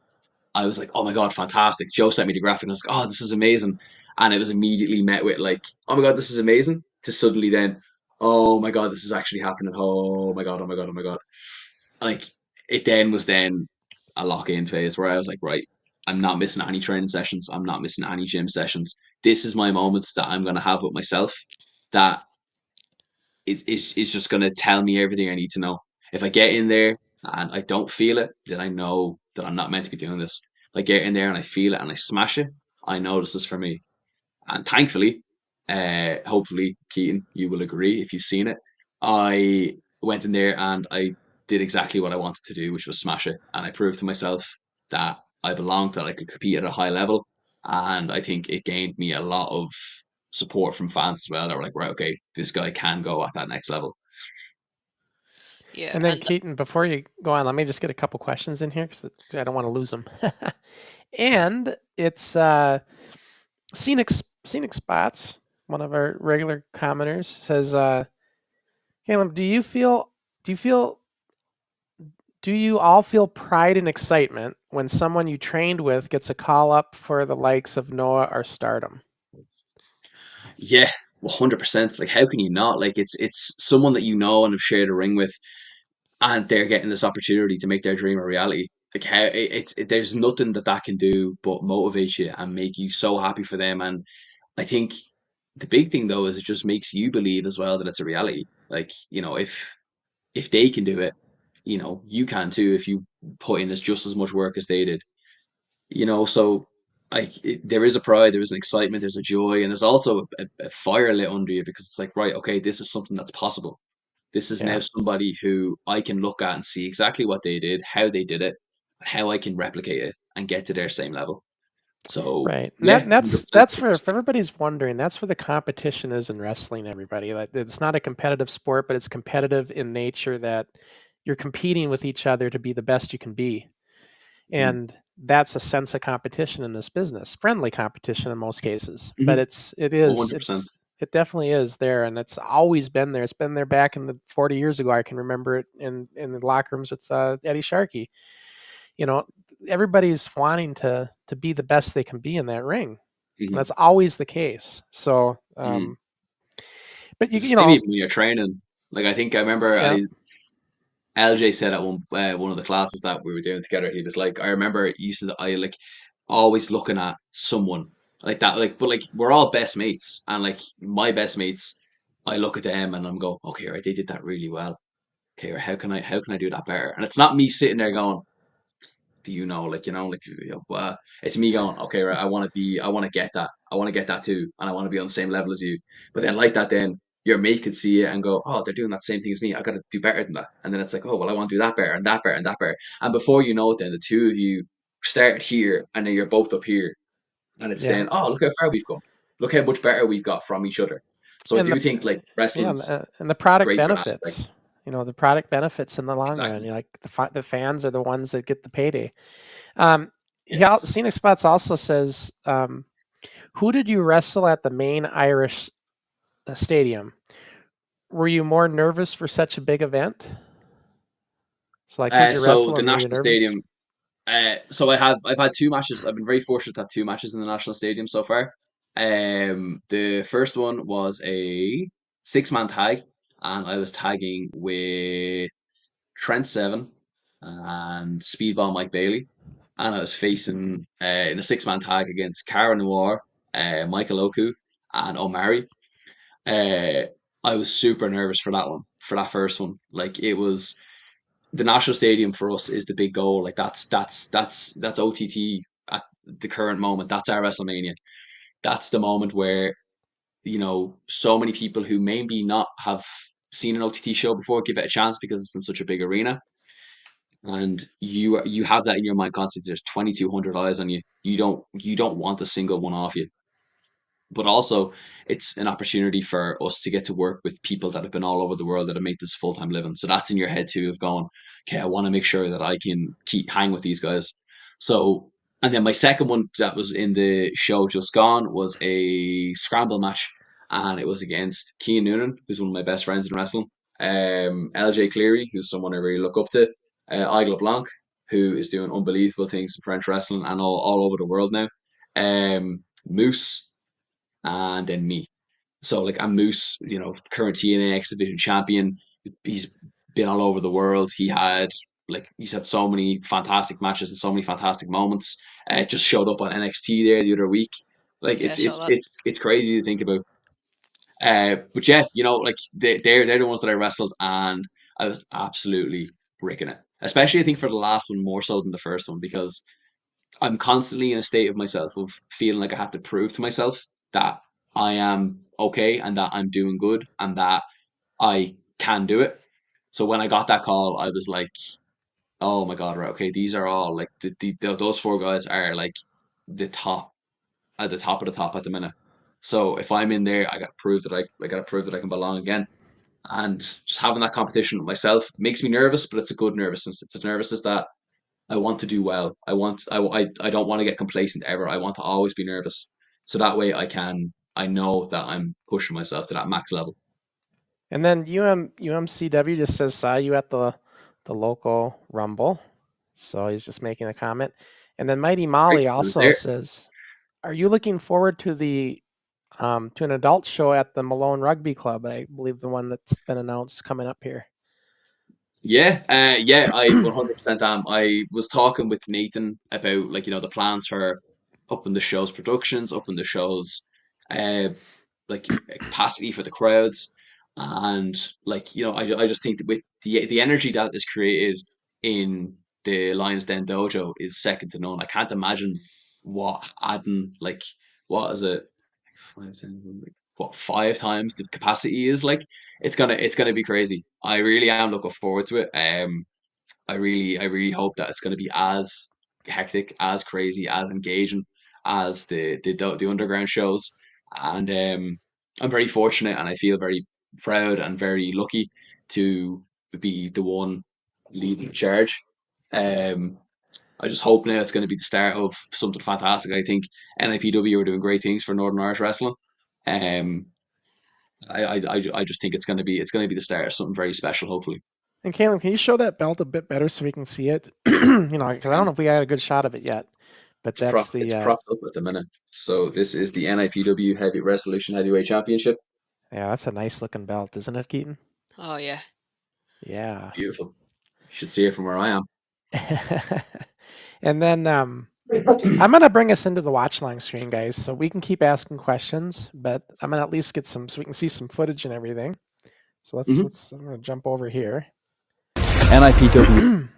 I was like, oh my God, fantastic. Joe sent me the graphic and I was like, oh, this is amazing. And it was immediately met with like, oh my God, this is amazing. To suddenly then, oh my God, this is actually happening. Oh my God, oh my God, oh my God. Like it then was then a lock in phase where I was like, right, I'm not missing any training sessions. I'm not missing any gym sessions. This is my moments that I'm going to have with myself that is just going to tell me everything I need to know. If I get in there and I don't feel it, then I know that I'm not meant to be doing this. If I get in there and I feel it and I smash it, I know this is for me. And thankfully, hopefully, Keaton, you will agree if you've seen it. I went in there and I did exactly what I wanted to do, which was smash it. And I proved to myself that I belonged, that I could compete at a high level. And I think it gained me a lot of support from fans as well. That were like, right, okay, this guy can go at that next level. Yeah, And then and Keaton, before you go on, let me just get a couple questions in here because I don't want to lose them. And it's scenic spots. One of our regular commenters says, Caleb, do you feel do you all feel pride and excitement when someone you trained with gets a call up for the likes of Noah or Stardom? Yeah, 100%. Like, how can you not? Like, it's someone that you know and have shared a ring with, and they're getting this opportunity to make their dream a reality. Like, how there's nothing that that can do but motivate you and make you so happy for them. And I think the big thing though is it just makes you believe as well that it's a reality. Like, if they can do it, you can too if you put in as just as much work as they did. So there is a pride, there is an excitement, there's a joy, and there's also a fire lit under you because it's like, right, okay, this is something that's possible. This is now Yeah, somebody who I can look at and see exactly what they did, how they did it, how I can replicate it and get to their same level. So right. And yeah, that's 100%. for if everybody's wondering, that's where the competition is in wrestling. Everybody, like it's not a competitive sport, but it's competitive in nature that you're competing with each other to be the best you can be. Mhm. And that's a sense of competition in this business, friendly competition in most cases, but Mhm. it's 100%. it definitely is there, and it's always been there. It's been there back in the 40 years ago. I can remember it in the locker rooms with Eddie Sharkey. You know, everybody's wanting to be the best they can be in that ring. Mhm. That's always the case. So Mhm. but you It's you the same know even when you're training. Like, I think I remember yeah LJ said at one of the classes that we were doing together, he was like, I remember used to I like always looking at someone like that, like, but like we're all best mates, and like my best mates, I look at them and I'm go, okay, right, they did that really well. Okay, right, how can I do that better? And it's not me sitting there going, do it's me going, okay, right, I want to get that, I want to get that too, and I want to be on the same level as you. But then like that, then your mate could see it and go, oh, they're doing that same thing as me, I got to do better than that. And then it's like, oh, well, I want to do that better and that better and that better. And before you know it, then the two of you started here, and then you're both up here, and it's yeah saying, oh, look how far we've come, look how much better we've got from each other. So I and do the think like yeah wrestling's and the product great for that aspect. benefits. The product benefits in the long run. Exactly. Like the fans are the ones that get the payday. Um, Yeah. Scenic Spots also says, who did you wrestle at the main Irish stadium? Were you more nervous for such a big event? So, like, who'd you So wrestle the and were you National nervous? Stadium. So I've had two matches. I've been very fortunate to have two matches in the National Stadium so far. The first one was a six-man tag, and I was tagging with Trent Seven and Speedball Mike Bailey, and I was facing in a six-man tag against Cara Noir, Michael Oku, and Omari. Uh, I was super nervous for that one, for that first one. Like, it was the National Stadium for us is the big goal. Like, that's OTT at the current moment. That's our WrestleMania. That's the moment where so many people who maybe not have seen an OTT show before give it a chance because it's in such a big arena, and you have that in your mind constantly. There's 2,200 eyes on you. You don't want a single one off you. But also, it's an opportunity for us to get to work with people that have been all over the world that have made this full time living. So that's in your head too of going, okay, I want to make sure that I can keep hang with these guys. So, and then my second one that was in the show just gone was a scramble match, and it was against Keane Noonan, who's one of my best friends in wrestling, LJ Cleary, who's someone I really look up to, Igla Blanc, who is doing unbelievable things in French wrestling and all over the world now, Moose, and then me. So like, I'm Moose, current TNA X Division champion. He's been all over the world. He's had so many fantastic matches and so many fantastic moments. Just showed up on NXT there the other week. Like, yeah, I it's saw it's that. it's it's crazy to think about. But yeah, like they're the ones that I wrestled, and I was absolutely breaking it. Especially I think for the last one more so than the first one, because I'm constantly in a state of myself of feeling like I have to prove to myself that I am okay and that I'm doing good and that I can do it. So when I got that call, I was like, "Oh my God, right? Okay, these are all like those four guys are like the top at the top of the top at the minute. So if I'm in there, I got to prove that I got to prove that I can belong again." and just having that competition with myself makes me nervous, but it's a good nervousness. It's a nervousness that I want to do well. I don't want to get complacent ever. I want to always be nervous. So that way I know that I'm pushing myself to that max level. And then UMCW just says saw you at the local Rumble. So he's just making a comment. And then Mighty Molly Great. I was also there. says, are you looking forward to to an adult show at the Malone Rugby Club? I believe the one that's been announced coming up here. Yeah, I 100% am. I was talking with Nathan about like the plans for upping the show's productions, upping the show's uh like capacity for the crowds, and like I just think that with the energy that is created in the Lions Den dojo is second to none. I can't imagine what adding like what is it 5, 10, like, what 5 times the capacity is like. It's gonna be crazy. I really am looking forward to it. I really hope that it's gonna be as hectic, as crazy, as engaging as the underground shows. And I'm very fortunate, and I feel very proud and very lucky to be the one leading the charge. Um, I just hope now it's going to be the start of something fantastic. I think NIPW are doing great things for Northern Irish wrestling. Um, I just think it's going to be the start of something very special. Hopefully, And Caleb, can you show that belt a bit better so we can see it? Because I don't know if we got a good shot of it yet. But that's it's the propped up at the minute. So this is the NIPW Heavy Resolution Heavyweight Championship. yeah, that's a nice looking belt, isn't it, Keaton? Oh yeah. Yeah. Beautiful. You should see it from where I am. And then I'm gonna bring us into the watch long screen, guys, so we can keep asking questions, but I'm gonna at least get some so we can see some footage and everything. So I'm gonna jump over here. NIPW.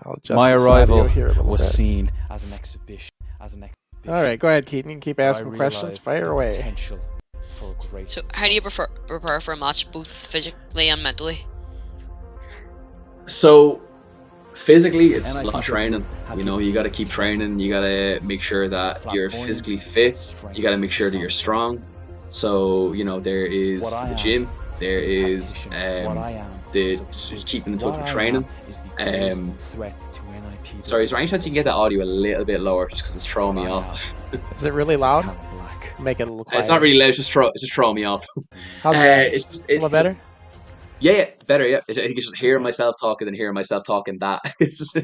I'll adjust My this arrival audio here a little was bit. seen as an exhibition. All right, go ahead, Keaton. You can keep where I asking questions. realised Fire the away. potential for great. So how do you prepare for a match, both physically and mentally? So physically, it's a lot of NIPW training. had You got to keep training. You got to make sure that you're physically fit. You got to make sure that you're strong. So there is What I the am gym. There is what I am. the So just keeping in touch what with I training. am is the greatest Um, threat to NIPW. Sorry, is there any chance you can get that audio a little bit lower, just because it's throwing me off? Is it really It's loud? CALUM Black. Make it a little quieter. It's not really loud. It's just throwing me off. How's that? It's A little better? Yeah, better. Yeah, I can just hear myself talking and hear myself talking. That it's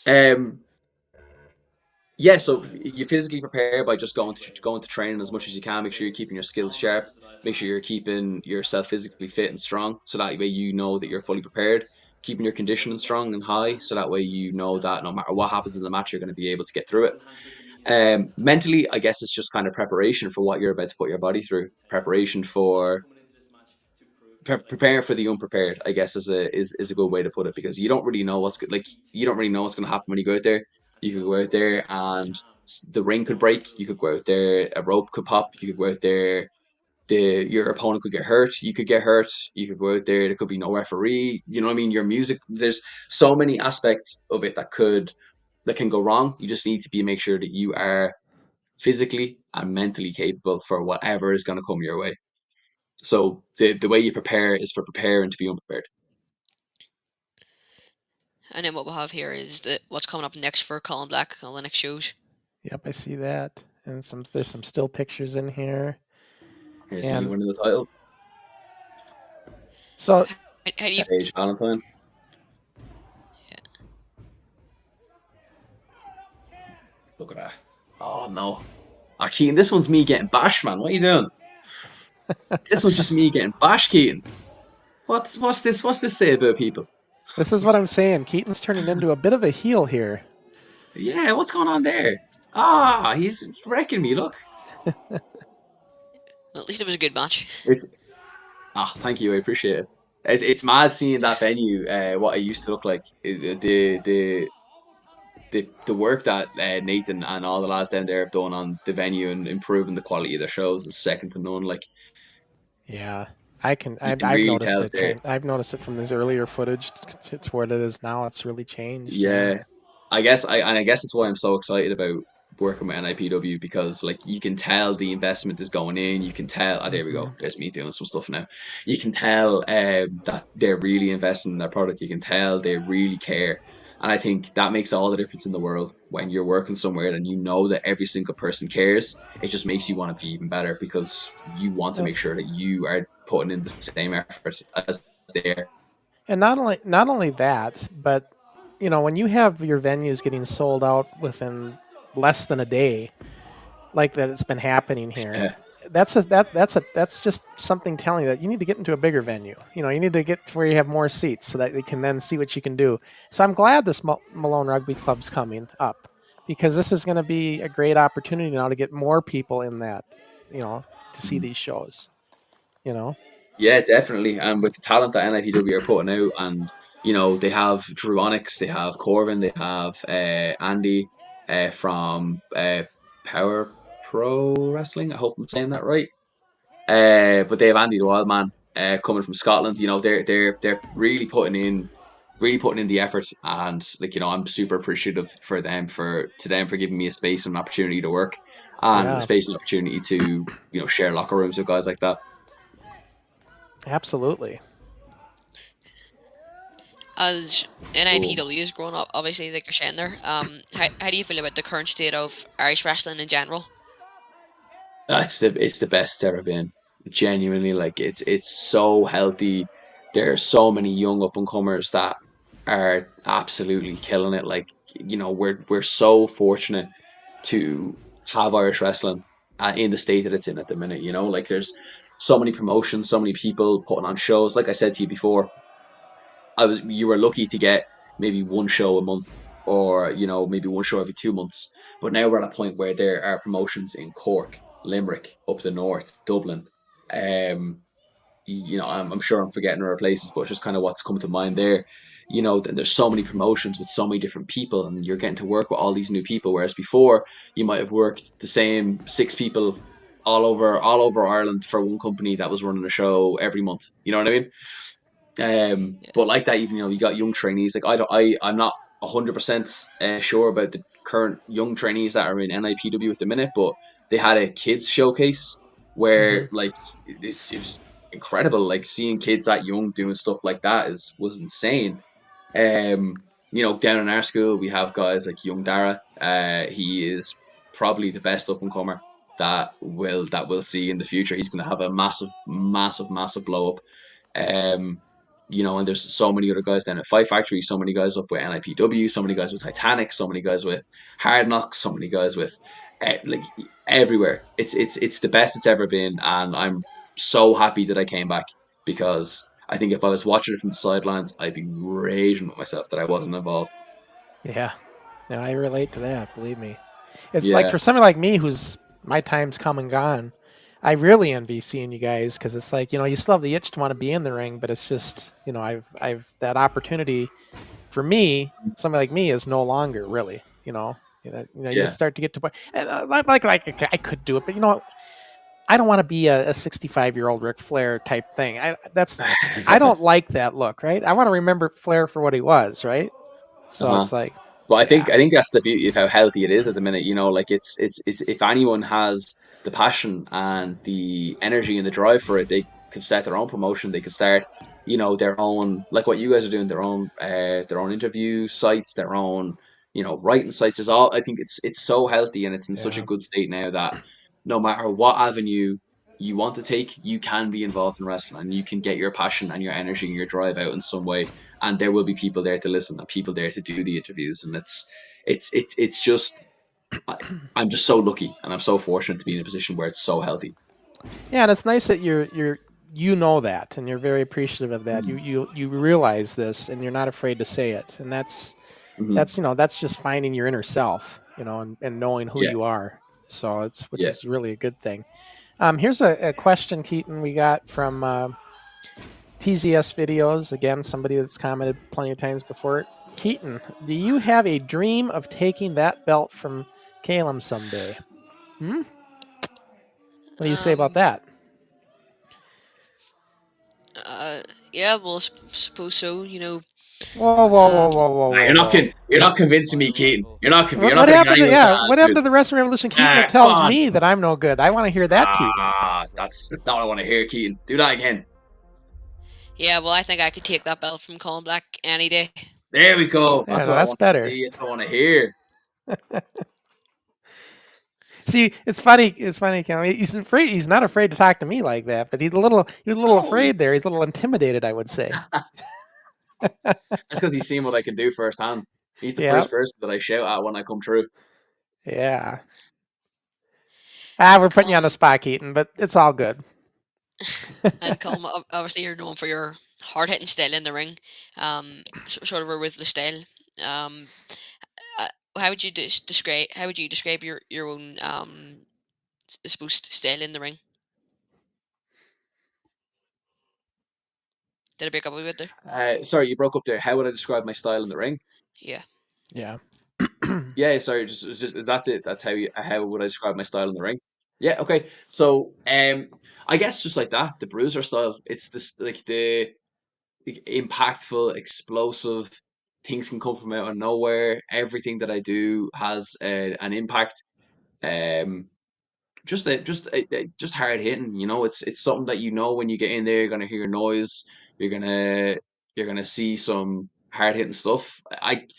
um yeah. So you physically prepare by just going to training as much as you can. Make sure you're keeping your skills sharp. Make sure you're keeping yourself physically fit and strong, so that way you know that you're fully prepared. Keeping your conditioning strong and high, so that way you know that no matter what happens in the match, you're going to be able to get through it. Mentally, I guess it's just kind of preparation for what you're about to put your body through. Preparation for preparing for the unprepared, I guess, is a good way to put it, because you don't really know what's good. Like you don't really know what's going to happen when you go out there. You could go out there and the ring could break. You could go out there, a rope could pop. You could go out there, your opponent could get hurt. You could get hurt. You could go out there. There could be no referee. You know what I mean? Your music. There's so many aspects of it that can go wrong. You just need to make sure that you are physically and mentally capable for whatever is going to come your way. So the way you prepare is for preparing to be unprepared. And then what we'll have here is what's coming up next for CALUM Black on the next shows. Yep, I see that. And there's some still pictures in here. Here's And- me winning the title. So How do you Paige Valentine. Look at that. Oh no. Ah, Keaton, this one's me getting bashed, man. What are you doing? This one's just me getting bashed, Keaton. What's this? What's this say about people? this is what I'm saying. Keaton's turning into a bit of a heel here. Yeah, what's going on there? Ah, he's wrecking me. Look. well, at least it was a good match. Thank you. I appreciate it. It's mad seeing that venue. What it used to look like. The work that Nathan and all the lads down there have done on the venue and improving the quality of their shows is second to none. Like, Yeah, you can really noticed tell it. there. I've noticed it from this earlier footage to where it is now. It's really changed. Yeah, I guess that's why I'm so excited about working with NIPW, because like you can tell the investment is going in. You can tell. Oh, there we go. Mhm. There's me doing some stuff now. You can tell that they're really investing in their product. You can tell they really care. And I think that makes all the difference in the world when you're working somewhere and you know that every single person cares. It just makes you want to be even better because you want to Uh, make sure that you are putting in the same effort as they are. And not only that, but when you have your venues getting sold out within less than a day, like that it's been happening here, Yeah. that's just something telling you that you need to get into a bigger venue. You need to get to where you have more seats so that they can then see what you can do. So I'm glad this Malone Rugby Club's coming up, because this is going to be a great opportunity now to get more people in that, to see these shows. You know. Yeah, definitely. And with the talent that NIPW are putting out, and they have Drew Onyx, they have Corbin, they have Andy from Power Pro Wrestling. I hope I'm saying that right. But they have Andy the Wildman coming from Scotland. They're really putting in the effort, and like I'm super appreciative for them for giving me a space and an opportunity to work, and a Yeah, space and opportunity to share locker rooms with guys like that. absolutely. As Cool. NIPW is growing up, obviously, like you're saying there, how do you feel about the current state of Irish wrestling in general? It's the best it's ever been. Genuinely, like it's so healthy. There are so many young up and comers that are absolutely killing it. Like we're so fortunate to have Irish wrestling in the state that it's in at the minute. Like there's so many promotions, so many people putting on shows. Like I said to you before, you were lucky to get maybe one show a month, or maybe one show every 2 months. But now we're at a point where there are promotions in Cork, Limerick, up the north, Dublin. Um, I'm sure I'm forgetting other places, but it's just kind of what's come to mind there. Then there's so many promotions with so many different people, and you're getting to work with all these new people. Whereas before, you might have worked the same six people all over Ireland for one company that was running a show every month. You know what I mean? Yeah. But like that, even you got young trainees. Like I'm not 100% sure about the current young trainees that are in NIPW at the minute, but they had a kids showcase Hmm. where like it was incredible. Like seeing kids that young doing stuff like that was insane. Down in our school we have guys like young Dara. He is probably the best up and comer that we'll see in the future. He's going to have a massive, massive, massive blow up. Um, and there's so many other guys down at Fight Factory, so many guys up with NIPW, so many guys with Titanic, so many guys with Hard Knocks, so many guys with like everywhere. It's the best it's ever been, and I'm so happy that I came back, because I think if I was watching it from the sidelines, I'd be raging with myself that I wasn't involved. Yeah. No, I relate to that. Believe me. It's like Yeah, for somebody like me who's my time's come and gone. I really envy seeing you guys, because it's like you still have the itch to want to be in the ring, but it's just I've that opportunity for me. Somebody like me is no longer really. You yeah. just start to get to point. And, like I could do it, but I don't want to be a 65-year-old Ric Flair type thing. I don't like that look, right? I want to remember Flair for what he was, right? So Uh-huh. it's like, Well, I think yeah, I think that's the beauty of how healthy it is at the minute. Like it's if anyone has the passion and the energy and the drive for it, they could start their own promotion. They could start, their own, like what you guys are doing, their own interview sites, their own, writing sites. There's all. I think it's so healthy, and it's in such a yeah. good state now that no matter what avenue you want to take, you can be involved in wrestling, and you can get your passion and your energy and your drive out in some way, and there will be people there to listen and people there to do the interviews, and it's just I, I'm just so lucky and I'm so fortunate to be in a position where it's so healthy. Yeah, and it's nice that you know that, and you're very appreciative of that. You Mm. you you realize this, and you're not afraid to say it, and that's Hmm. that's that's just finding your inner self, and knowing who Yeah, you are. So which yeah. is really a good thing. Here's a question, Keaton, we got from TZS videos. Again, somebody that's commented plenty of times before. Keaton, do you have a dream of taking that belt from Calum someday? Hmm? What do you say about Um, that? yeah, well, suppose so. Whoa, whoa, whoa, Um, whoa, whoa, Nah, whoa, whoa. you're not convincing me, Keaton. You're not What getting happened to anywhere with that what happened attitude. to the Wrestling Revolution Keaton that Come tells on. me that I'm no good? I want to hear that, Keaton. That's not what I want to hear, Keaton. Do that again. yeah, well, I think I could take that belt from CALUM Black any day. There we go. Yeah, That's what I that's want better. to see. That's what I want to hear. See, it's funny. It's funny, Cam. He's afraid. He's not afraid to talk to me like that, but he was a little afraid there. He's a little intimidated, I would say. That's because he's seen what I can do firsthand. He's the Yeah, first person that I shout at when I come through. yeah. We're putting you on the CALUM spot, Keaton, but it's all good. and CALUM, obviously, you're known for your hard hitting style in the ring, sort of a ruthless style. Um, how would you describe? How would you describe your own I suppose style in the ring? Did I break up a bit there? Sorry, you broke up there. How would I describe my style in the ring? Yeah. Yeah. Yeah, sorry, just that's it. That's how would I describe my style in the ring? Yeah, okay. So, I guess just like that, the bruiser style. It's this like the impactful, explosive. Things can come from out of nowhere. Everything that I do has an impact. Um, just hard hitting. You know, it's something that you know when you get in there, you're gonna hear noise. You're gonna you're gonna see some hard hitting stuff. Like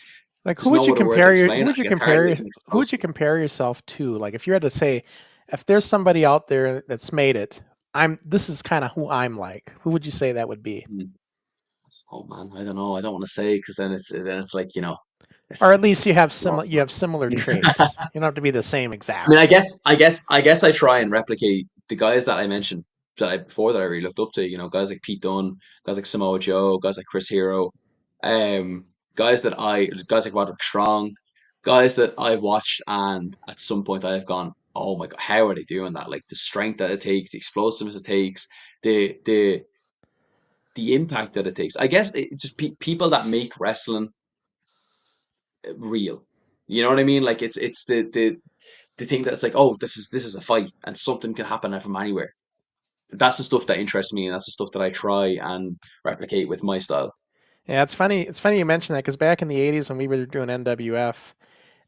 There's no other word to explain who it. would you I guess hard hitting, who would you explosive. compare yourself to? Like if you had to say, if there's somebody out there that's made it, this is kind of who I'm like. Who would you say that would be? Hmm. Oh man, I don't know. I don't want to say because then it's like Or it's at least well, you have similar I traits. You don't have to be the same mean, exact, I but guess, I guess, I guess I try and replicate the guys that I mentioned before that I really looked up to. You know, guys like Pete Dunne, guys like Samoa Joe, guys like Chris Hero, um, guys like Roderick Strong, guys that I've watched, and at some point I have gone, oh my god, how are they doing that? Like the strength that it takes, the explosiveness it takes, the the the impact that it takes. I guess it's just people that make wrestling real. You know what I mean? Like it's the thing that's like, oh, this is a fight and something can happen from anywhere. That's the stuff that interests me, and that's the stuff that I try and replicate with my style. yeah, it's funny. It's funny you mention that because back in the '80s when we were doing NWF,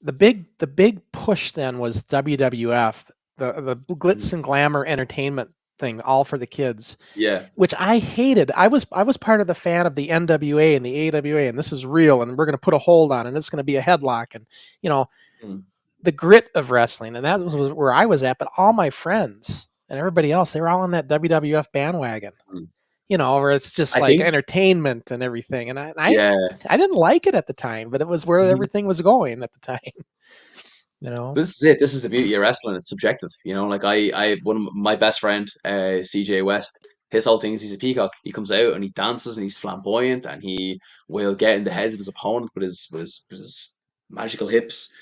the big push then was WWF, the glitz Mm. and glamour entertainment thing, all for the kids, Yeah. which I hated. I was part of the fan of the NWA and the AWA, and this is real, and we're going to put a hold on, and it's going to be a headlock, and you know Mm. the grit of wrestling, and that was where I was at. But all my friends and everybody else, they were all on that WWF bandwagon. Mm. Where it's just I like think, entertainment and everything, and yeah, I didn't like it at the time, but it was where mhm. everything was going at the time. You know. This is it. This is the beauty of wrestling. It's subjective. You know, like one of my best friend, CJ West, his whole thing is he's a peacock. He comes out and he dances and he's flamboyant and he will get in the heads of his opponent with his magical hips.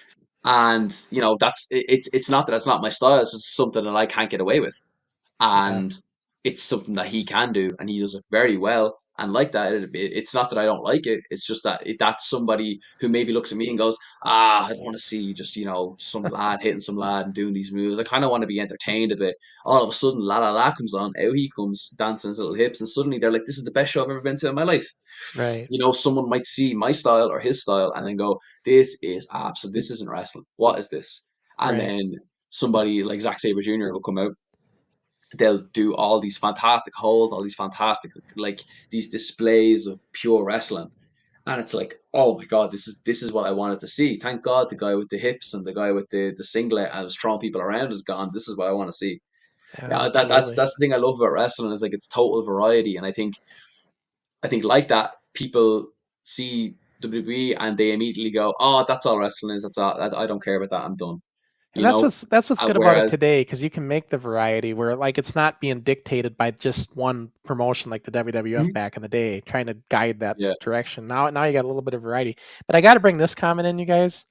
And it's not that it's not my style. It's just something that I can't get away with. Yeah. And it's something that he can do, and he does it very well. And like that, it's not that I don't like it. It's just that that's somebody who maybe looks at me and goes, "Ah, I don't want to see just some lad hitting some lad and doing these moves. I kind of want to be entertained a bit." All of a sudden, La La La comes on, out he comes dancing his little hips, and suddenly they're like, "This is the best show I've ever been to in my life." Right. Someone might see my style or his style and then go, this isn't wrestling. What is this?" And Right. then somebody like Zack Sabre Jr. will come out, they'll do all these fantastic holds, all these fantastic like these displays of pure wrestling. And it's like, oh my god, this is what I wanted to see. Thank God the guy with the hips and the guy with the singlet and was throwing people around is gone. This is what I want to see. Yeah, Yeah, absolutely. that's the thing I love about wrestling is like it's total variety. And I think like that people see WWE and they immediately go, oh, that's all wrestling is. That's all. I don't care about that. I'm done. And You know. that's what's good about it Whereas, today, because you can make the variety where like it's not being dictated by just one promotion like the WWF Mhm. back in the day, trying to guide that Yeah, direction. Now you got a little bit of variety. But I got to bring this comment in, you guys.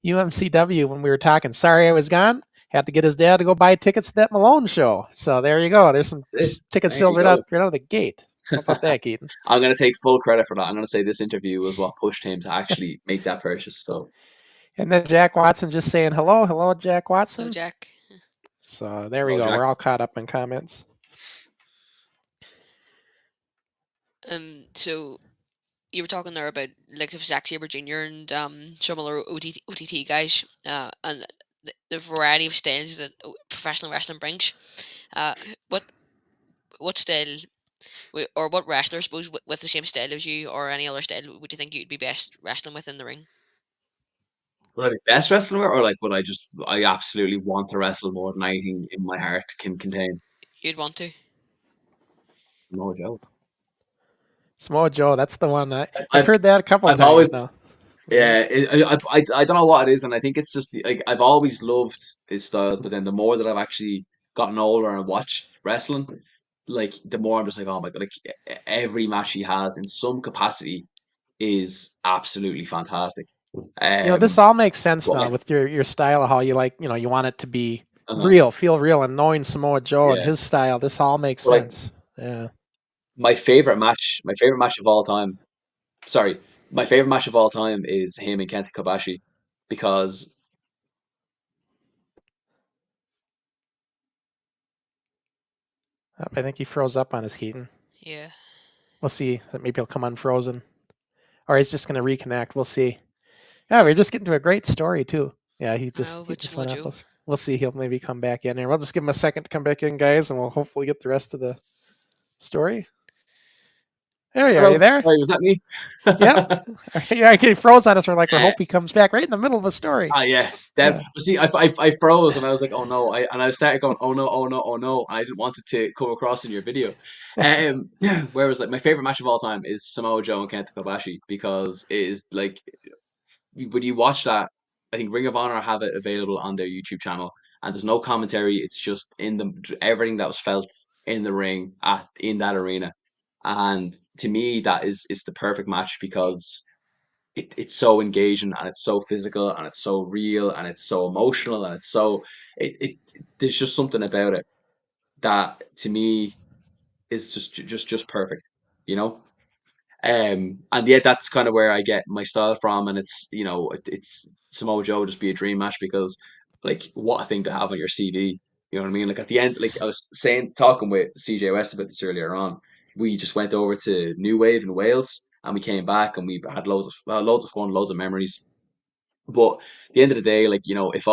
UMCW, when we were talking, sorry I was gone. Had to get his dad to go buy tickets to that Malone show. So there you go. There's some that's it. ticket There sales you go. right out of the gate. How about that, Keaton? I'm going to take full credit for that. I'm going to say this interview was what pushed him to actually make that purchase. So, And then Jack Watson just saying hello, hello, Jack So, Watson. Jack. So there we hello, go. Jack. We're all caught up in comments. So you were talking there about like of Zack Sabre Jr. and some other OTT guys, and the variety of styles that professional wrestling brings. What style or what wrestler, I suppose, with the same style as you or any other style would you think you'd be best wrestling with in the ring? Would I be best wrestler, or like would I absolutely want to wrestle more than anything in my heart can contain? You'd want to. No joke. Samoa Joe, that's the one. I've I've heard that a couple I've times always now. yeah, I don't know what it is, and I think it's just like I've always loved his style, but then the more that I've actually gotten older and watched wrestling, like the more I'm just like, oh my god, like every match he has in some capacity is absolutely fantastic. This Um, all makes sense but now like, with your style of how you like, you want it to be uh, real, feel real, and knowing Samoa Joe and yeah, his style, this all makes but like sense. Yeah. my favorite match of all time. Sorry, my favorite match of all time is him and Kenta Kobashi because I think he froze up on his Keaton. Yeah. We'll see. Maybe he'll come unfrozen. Or he's just going to reconnect. We'll see. Yeah, we're just getting to a great story, too. Yeah, he I know, but just Samoa went Joe. off. We'll see. He'll maybe come back in here. We'll just give him a second to come back in, guys, and we'll hopefully get the rest of the story. There you are. You hello, there? sorry, was that me? Yep. Yeah, he froze on us. We're like, we Uh, hope he comes back right in the middle of a story. yeah, Yeah. but see, I froze and I was like, oh no, I started going, oh no, oh no, oh no. I didn't want it to come across in your video. Whereas like my favorite match of all time is Samoa Joe and Kenta Kobashi because it is like when you watch that, I think Ring of Honor have it available on their YouTube channel, and there's no commentary. It's just in the everything that was felt in the ring at in that arena, and to me that is the perfect match because it's so engaging and it's so physical and it's so real and it's so emotional and it's so it there's just something about it that to me is just perfect, you know. And yeah, that's kind of where I get my style from, and it's it's Samoa Joe just be a dream match because like what a thing to have on your CD. You know what I mean? Like at the end, like I was saying, talking with CJ West about this earlier on, we just went over to New Wave in Wales, and we came back and we had loads of fun, loads of memories. But at the end of the day, like if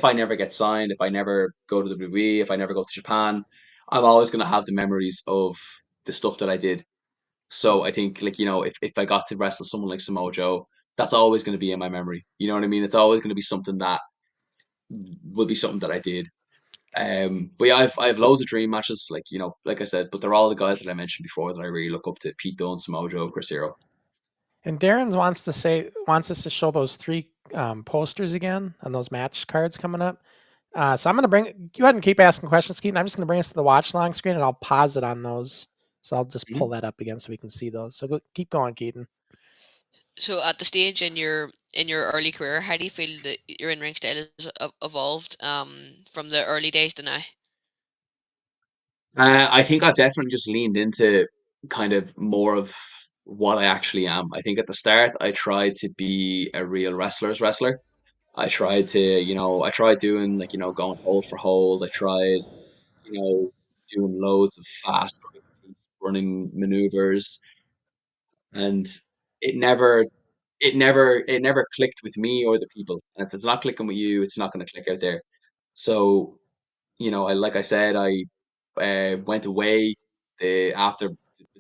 I never get signed, if I never go to the WWE, if I never go to Japan, I'm always gonna have the memories of the stuff that I did. So I think like if I got to wrestle someone like Samoa Joe, that's always going to be in my memory. You know what I mean? It's always going to be something that will be something that I did. But yeah, I have loads of dream matches, like like I said, but they're all the guys that I mentioned before that I really look up to: Pete Dunne, Samoa Joe, Chris Hero. And Darren wants us to show those three posters again on those match cards coming up. So I'm going to go ahead and keep asking questions, Keaton. I'm just going to bring us to the watch long screen and I'll pause it on those. So I'll just pull Mhm. that up again so we can see those. So keep going, Keaton. So at the stage in your early career, how do you feel that your in ring style has evolved from the early days to now? I think I've definitely just leaned into kind of more of what I actually am. I think at the start I tried to be a real wrestler's wrestler. I tried doing like, going hold for hold. I tried, doing loads of fast, quick running maneuvers, and it never, it never clicked with me or the people. And if it's not clicking with you, it's not going to click out there. So, like I said, I went away after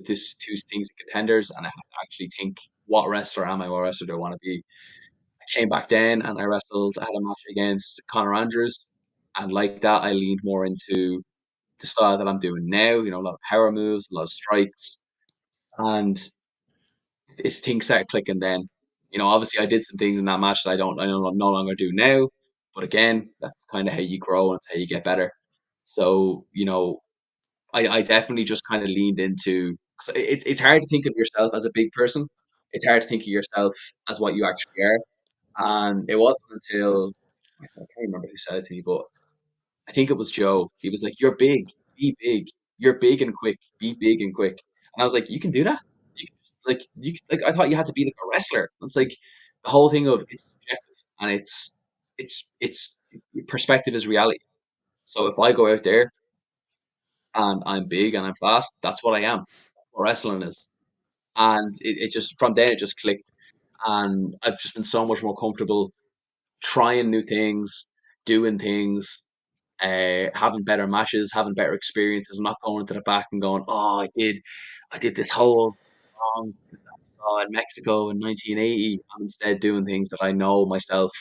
this two things and contenders, and I had to actually think, what wrestler am I? What wrestler do I want to be? I came back then and I had a match against Connor Andrews, and like that, I leaned more into the style that I'm doing now. A lot of power moves, a lot of strikes, and it's things started clicking then. Obviously, I did some things in that match that I no longer do now. But again, that's kind of how you grow and it's how you get better. So, I definitely just kind of leaned into. 'Cause it's hard to think of yourself as a big person. It's hard to think of yourself as what you actually are. And it wasn't until I can't remember who said it to me, but I think it was Joe. He was like, "You're big. Be big. You're big and quick. Be big and quick." And I was like, "You can do that? You can like I thought you had to be like a wrestler." It's like the whole thing of it's subjective and it's perspective is reality. So if I go out there and I'm big and I'm fast, that's what I am. That's what wrestling is. and it just from then it just clicked, and I've just been so much more comfortable trying new things, doing things, having better matches, having better experiences. I'm not going to the back and going, oh, I did this whole song that I saw in Mexico in 1980. I'm instead doing things that I know myself,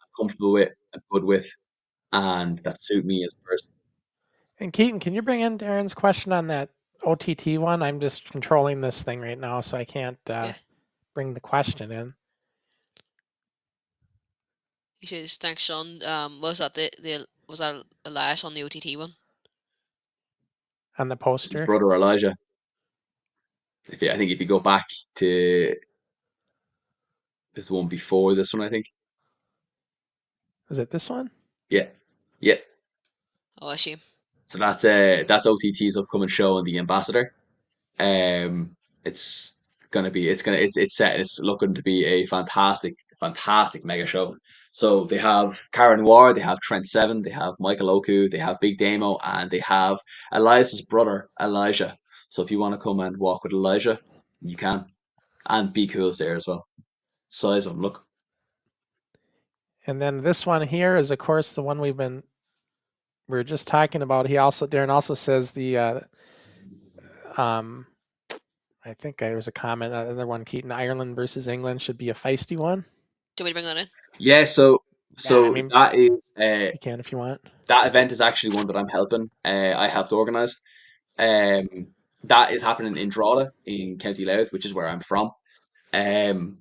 I'm comfortable with, I'm good with, and that suit me as a person. And Keaton, can you bring in Darren's question on that OTT one? I'm just controlling this thing right now, so I can't Yeah. bring the question in. He says, "Thanks, Sean. Was that was that Elias on the OTT one?" On the It's his poster. brother Elijah. I think if you go back to this the one before this one, I think. Is it this one? Yeah, yeah. Oh, I see. So that's OTT's upcoming show on The Ambassador. It's it's set. It's looking to be a fantastic mega show. So they have Karen Noir, they have Trent Seven, they have Michael Oku, they have Big Damo, and they have Elias's brother Elijah. So if you want to come and walk with Elijah, you can, and Be Cool's there as well. Size them, look. And then this one here is, of course, the one we were just talking about. Darren also says the I think there was a comment, another one, Keaton, Ireland versus England should be a feisty one. Do we bring that in? Yeah, so Yeah, I mean, that is you can if you want. that event is actually one that I'm helping. I helped organise. Um, that is happening in Drogheda in County Louth, which is where I'm from. Um,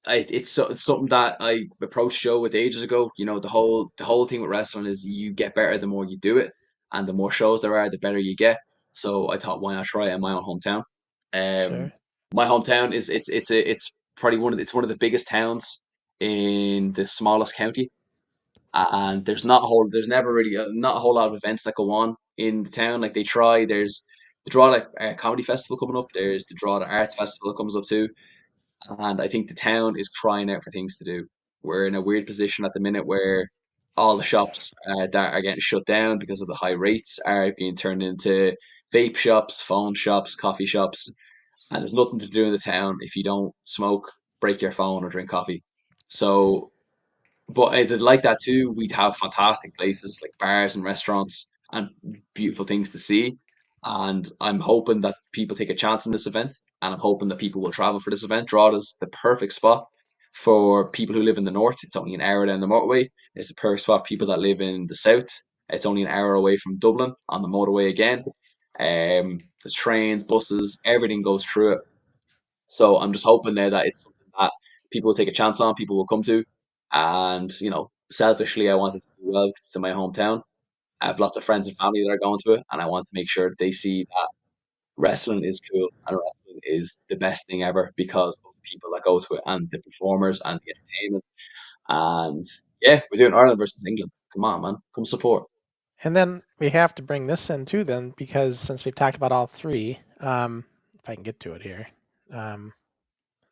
it's something that I approached Joe with ages ago. You know, the whole thing with wrestling is you get better the more you do it, and the more shows there are, the better you get. So I thought, why not try it in my own hometown? Sure. My hometown is it's probably one of the biggest towns in the smallest county, and there's never really not a whole lot of events that go on in the town. Like they try, there's the Drogheda Comedy Festival coming up. There's the Drogheda Arts Festival that comes up too, and I think the town is crying out for things to do. We're in a weird position at the minute where all the shops that are getting shut down because of the high rates are being turned into vape shops, phone shops, coffee shops, and there's nothing to do in the town if you don't smoke, break your phone, or drink coffee. So but I did like that too. We'd have fantastic places like bars and restaurants and beautiful things to see. And I'm hoping that people take a chance in this event, and I'm hoping that people will travel for this event. Drogheda's the perfect spot for people who live in the north. It's only an hour down the motorway. It's the perfect spot for people that live in the south. It's only an hour away from Dublin on the motorway again. There's trains, buses, everything goes through it. So I'm just hoping there that it's something that people will take a chance on, people will come to. And, you know, selfishly, I want it to do well because it's in my hometown. I have lots of friends and family that are going to it, and I want to make sure that they see that wrestling is cool and wrestling is the best thing ever because of the people that go to it and the performers and the entertainment. And yeah, we're doing Ireland versus England. Come on, man. Come support. And then we have to bring this in too, then, because since we've talked about all three, if I can get to it here, let's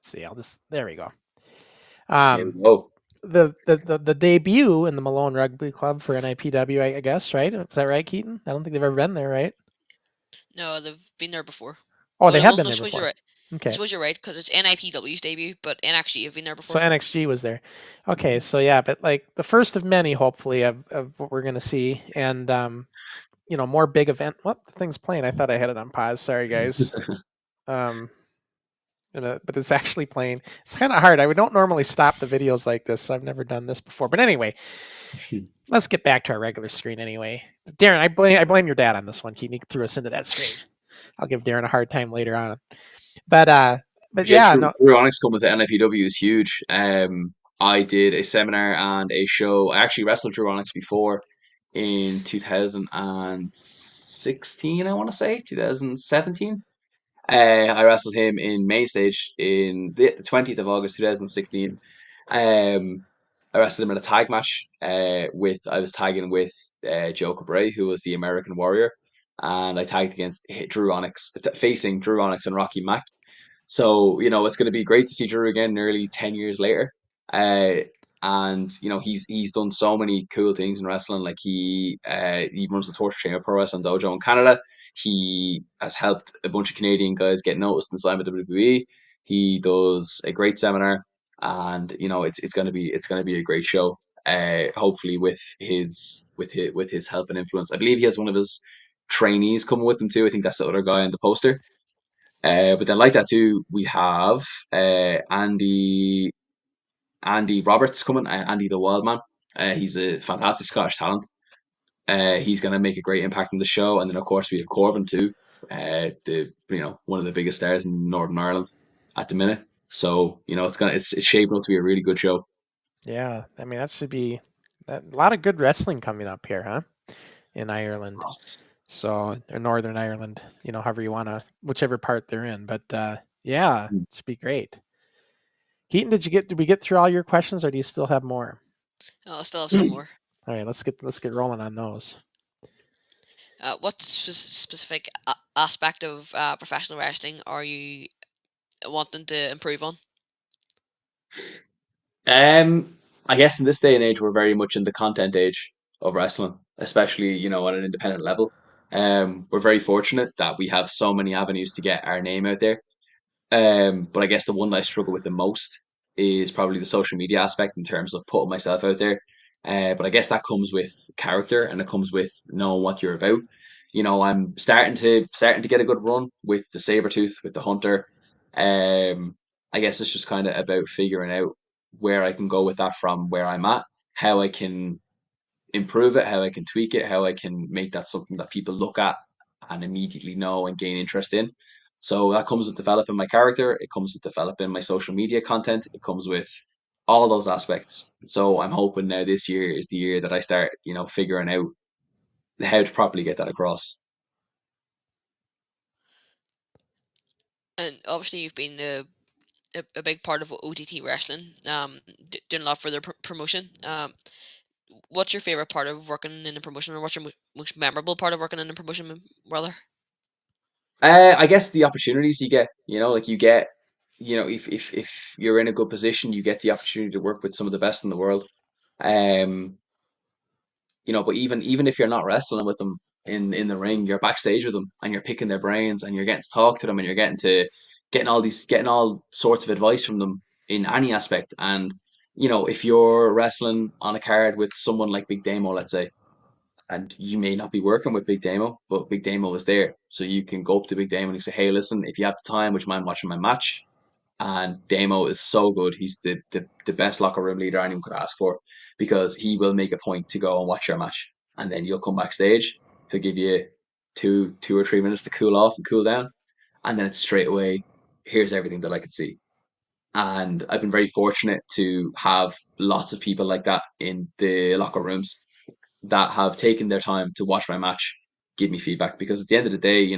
see. There we go. Here we go. The debut in the Malone Rugby Club for NIPW, I guess, right? Is that right, Keaton? I don't think they've ever been there, right? No, they've been there before. Oh, they have been no, there suppose before. You're right. Okay. I suppose you're right because it's NIPW's debut, but NXG have been there before. So NXG was there. Okay, so yeah, but like the first of many, hopefully, of what we're gonna see, and you know, more big event. What the thing's playing? I thought I had it on pause. Sorry, guys. But it's actually playing. It's kind of hard. I don't normally stop the videos like this. So I've never done this before. But anyway, let's get back to our regular screen. Anyway, Darren, I blame your dad on this one. He threw us into that screen. I'll give Darren a hard time later on. But yeah, no. Drew Onyx coming to NIPW is huge. I did a seminar and a show. I actually wrestled Drew Onyx before in 2016, I want to say 2017. I wrestled him in main stage in the 20th of August 2016. I wrestled him in a tag match. I was tagging with Joe Cabray, who was the American Warrior, and I tagged against Drew Onyx, facing Drew Onyx and Rocky Mack. So, you know, it's going to be great to see Drew again nearly 10 years later. And you know, he's done so many cool things in wrestling. Like he runs the Torture Chamber Pro Wrestling Dojo in Canada. He has helped a bunch of Canadian guys get noticed and signed with the WWE. He does a great seminar, and it's gonna be a great show. Hopefully with his help and influence. I believe he has one of his trainees coming with him too. I think that's the other guy on the poster. But then like that too, we have Andy Roberts coming, Andy the Wildman. He's a fantastic Scottish talent. He's going to make a great impact in the show, and then of course we have Corbin too, the one of the biggest stars in Northern Ireland at the minute. So it's shaping up to be a really good show. Yeah, I mean that should be a lot of good wrestling coming up here, huh? In Ireland. So or Northern Ireland, however you wanna, whichever part they're in. But yeah, it should be great. Keaton, did we get through all your questions, or do you still have more? I'll still have some more. All right, let's get rolling on those. What specific aspect of professional wrestling are you wanting to improve on? I guess in this day and age, we're very much in the content age of wrestling, especially on an independent level. We're very fortunate that we have so many avenues to get our name out there. But I guess the one that I struggle with the most is probably the social media aspect in terms of putting myself out there. But I guess that comes with character and it comes with knowing what you're about. I'm starting to get a good run with the Sabretooth, with the Hunter. I guess it's just kind of about figuring out where I can go with that from where I'm at, how I can improve it, how I can tweak it, how I can make that something that people look at and immediately know and gain interest in. So that comes with developing my character. It comes with developing my social media content. It comes with all those aspects. So I'm hoping now this year is the year that I start, figuring out how to properly get that across. And obviously, you've been a big part of OTT wrestling, doing a lot for their promotion. What's your favorite part of working in the promotion, or what's your most memorable part of working in the promotion, brother? I guess the opportunities you get, like you get, if you're in a good position, you get the opportunity to work with some of the best in the world. Um, but even if you're not wrestling with them in the ring, you're backstage with them and you're picking their brains and you're getting to talk to them and you're getting all sorts of advice from them in any aspect. And if you're wrestling on a card with someone like Big Damo, let's say, and you may not be working with Big Damo, but Big Damo is there, so you can go up to Big Damo and you say, "Hey, listen, if you have the time, would you mind watching my match?" And Damo is so good. He's the best locker room leader anyone could ask for because he will make a point to go and watch your match. And then you'll come backstage. He'll give you two or 3 minutes to cool off and cool down. And then it's straight away, here's everything that I could see. And I've been very fortunate to have lots of people like that in the locker rooms that have taken their time to watch my match, give me feedback. Because at the end of the day,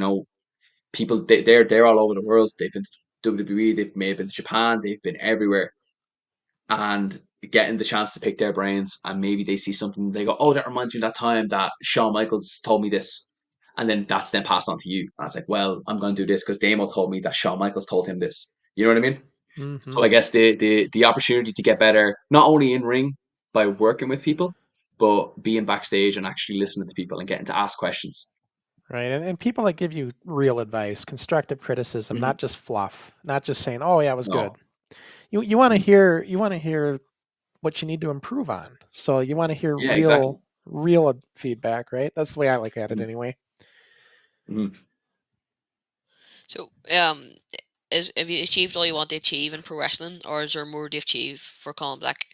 people they're all over the world. They've been to WWE, they may have been to Japan, they've been everywhere, and getting the chance to pick their brains, and maybe they see something, they go, "Oh, that reminds me of that time that Shawn Michaels told me this," and then that's then passed on to you. And it's like, well, I'm going to do this because Damo told me that Shawn Michaels told him this. You know what I mean? Mm-hmm. So I guess the opportunity to get better, not only in ring by working with people, but being backstage and actually listening to people and getting to ask questions. Right, and people that give you real advice, constructive criticism, not just fluff, not just saying, "Oh yeah, it was good." You want to hear what you need to improve on. So you want to hear Yeah, exactly. real feedback, right? That's the way I look at it anyway. So, have you achieved all you want to achieve in pro wrestling, or is there more to achieve for CALUM Black?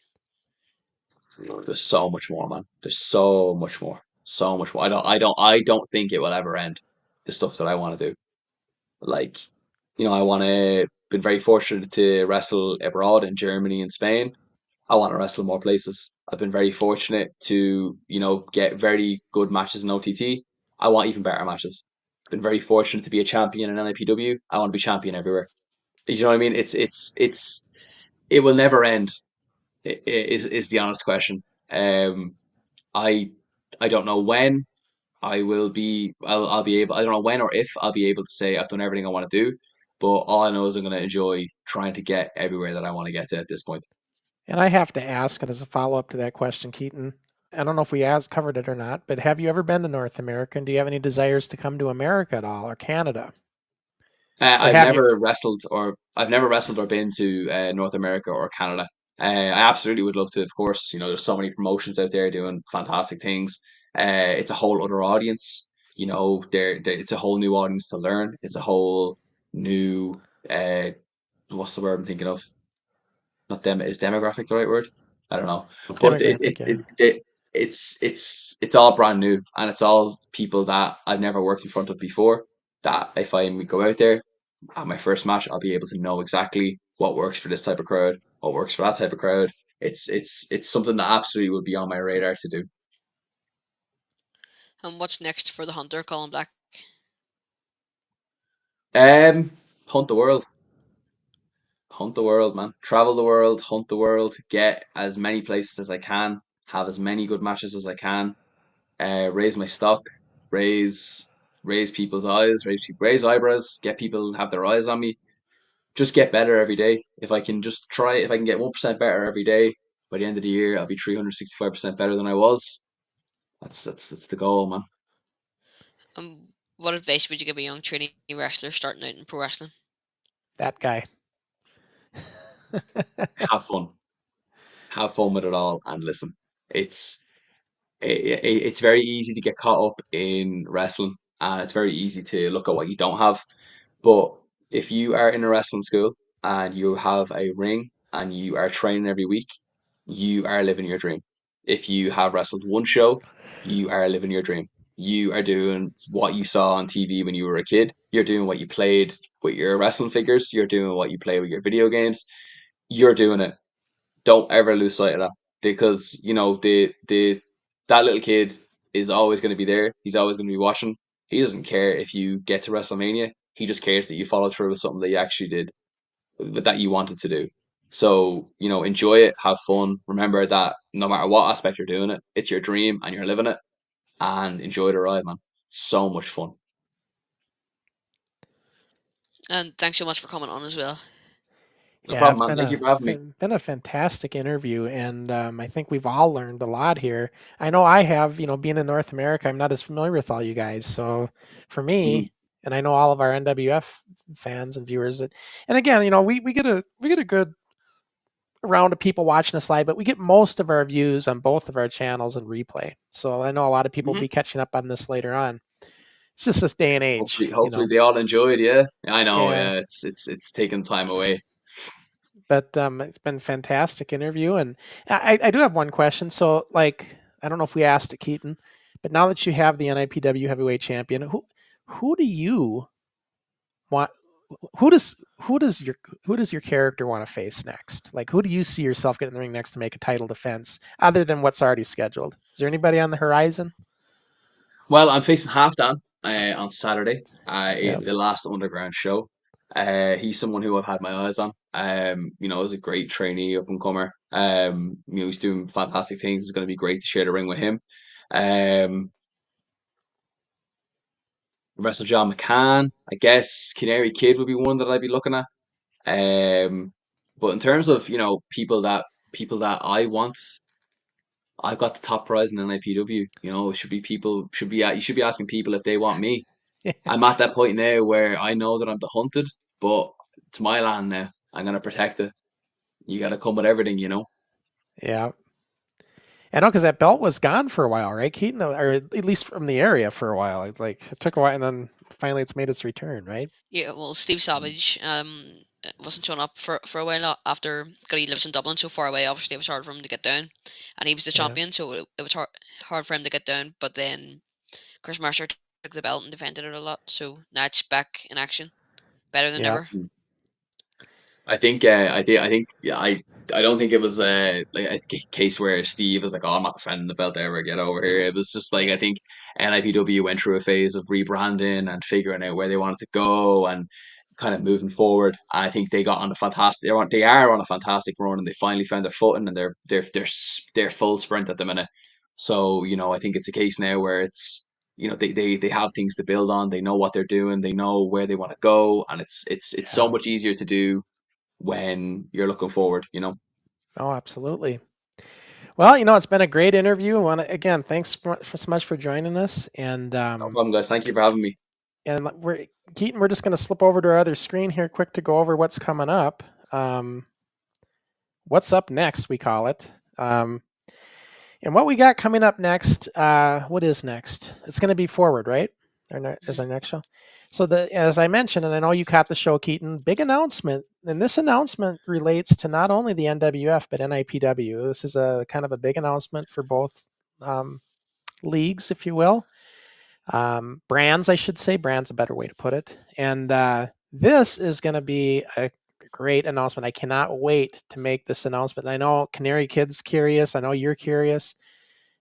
There's so much more, man. There's so much more. So much more. I don't think it will ever end. The stuff that I want to do. Like, I want to been very fortunate to wrestle abroad in Germany and Spain. I want to wrestle more places. I've been very fortunate to, get very good matches in OTT. I want even better matches. Been very fortunate to be a champion in NIPW. I want to be champion everywhere. You know what I mean? It will never end. Is the honest question. Um, I I don't know when I will be. I'll be able. I don't know when or if I'll be able to say I've done everything I want to do. But all I know is I'm going to enjoy trying to get everywhere that I want to get to at this point. And I have to ask, and as a follow up to that question, Keaton, I don't know if we covered it or not, but have you ever been to North America, and do you have any desires to come to America at all, or Canada? Or have you? I've never wrestled or been to North America or Canada. I absolutely would love to, of course. You know, there's so many promotions out there doing fantastic things. It's a whole other audience. You know, it's a whole new audience to learn. It's a whole new what's the word I'm thinking of? Not them. Is demographic the right word? I don't know. But Demographic, yeah. it's all brand new, and it's all people that I've never worked in front of before. That if I go out there at my first match, I'll be able to know exactly what works for this type of crowd, what works for that type of crowd. It's something that absolutely would be on my radar to do. And what's next for the Hunter, CALUM Black? Hunt the world, man. Travel the world, hunt the world, get as many places as I can, have as many good matches as I can, raise my stock, raise people's eyes, raise eyebrows, get people to have their eyes on me. Just get better every day. If I can if I can get 1% better every day, by the end of the year, I'll be 365% better than I was. That's the goal, man. What advice would you give a young trainee wrestler starting out in pro wrestling? That guy. Have fun. Have fun with it all, and listen. It's it's very easy to get caught up in wrestling, and it's very easy to look at what you don't have. But if you are in a wrestling school and you have a ring and you are training every week, you are living your dream. If you have wrestled one show, you are living your dream. You are doing what you saw on TV when you were a kid. You're doing what you played with your wrestling figures. You're doing what you play with your video games. You're doing it. Don't ever lose sight of that, because you know the that little kid is always going to be there. He's always going to be watching. He doesn't care if you get to WrestleMania. He just cares that you followed through with something that you actually did, that you wanted to do. So, you know, enjoy it, have fun. Remember that no matter what aspect you're doing it, it's your dream and you're living it, and enjoy the ride, man. It's so much fun. And thanks so much for coming on as well. No Yeah, it's problem, man. Thank you for having me. been a fantastic interview, and I think we've all learned a lot here. I know I have, being in North America, I'm not as familiar with all you guys. So for Mhm. me, and I know all of our NWF fans and viewers, and again, we get a good round of people watching us live, but we get most of our views on both of our channels in replay. So I know a lot of people will Mhm. be catching up on this later on. It's just this day and age, Hopefully they all enjoyed. Yeah, I know. Yeah. Yeah, it's taking time away. But it's been a fantastic interview, and I do have one question. So, like, I don't know if we asked it, Keaton, but now that you have the NIPW heavyweight champion, who do you want? Who does your character want to face next? Like, who do you see yourself getting in the ring next to make a title defense, other than what's already scheduled? Is there anybody on the horizon? Well, I'm facing Half Dan on Saturday Yeah, in the last Underground show. He's someone who I've had my eyes on. You know, he's a great trainee, up and comer. You know, he's doing fantastic things. It's going to be great to share the ring with him. Um, Wrestle John McCann, I guess Canary Kid would be one that I'd be looking at. But in terms of, you know, people that I want, I've got the top prize in NIPW. You know, it should be people should be you should be asking people if they want me. I'm at that point now where I know that I'm the hunted, but it's my land now. I'm gonna protect it. You gotta come with everything, you know. yeah. I know because that belt was gone for a while, right, Keaton? Or at least from the area for a while. It's like it took a while, and then finally it's made its return, right? Yeah, well, Steve Savage wasn't showing up for a while after, because he lives in Dublin, so far away. Obviously, it was hard for him to get down, and he was the Yeah, champion, so it was hard for him to get down. But then Chris Mercer took the belt and defended it a lot, so now it's back in action, better than yeah, ever. I think, yeah, I don't think it was like a case where Steve was like, "Oh, I'm not defending the belt ever. Get over here." It was just like, I Yeah, think NIPW went through a phase of rebranding and figuring out where they wanted to go and kind of moving forward. I think they got on a fantastic. They are on a fantastic run, and they finally found their footing, and they're full sprint at the minute. So, you know, I think it's a case now where it's, you know, they have things to build on. They know what they're doing. They know where they want to go, and it's so yeah. much easier to do when you're looking forward, you know. Oh, absolutely. Well, it's been a great interview. Again, thanks so much for joining us. And No problem, guys. Thank you for having me. and Keaton, we're just going to slip over to our other screen here quick to go over what's coming up. What's up next, we call it. And what we got coming up next, what is next? It's going to be Forward, right? As our next show. So as I mentioned, and I know you caught the show, Keaton, big announcement. And this announcement relates to not only the NWF, but NIPW. This is a kind of a big announcement for both leagues, if you will. Brands, I should say. Brands a better way to put it. And this is going to be a great announcement. I cannot wait to make this announcement. I know Canary Kid's curious. I know you're curious.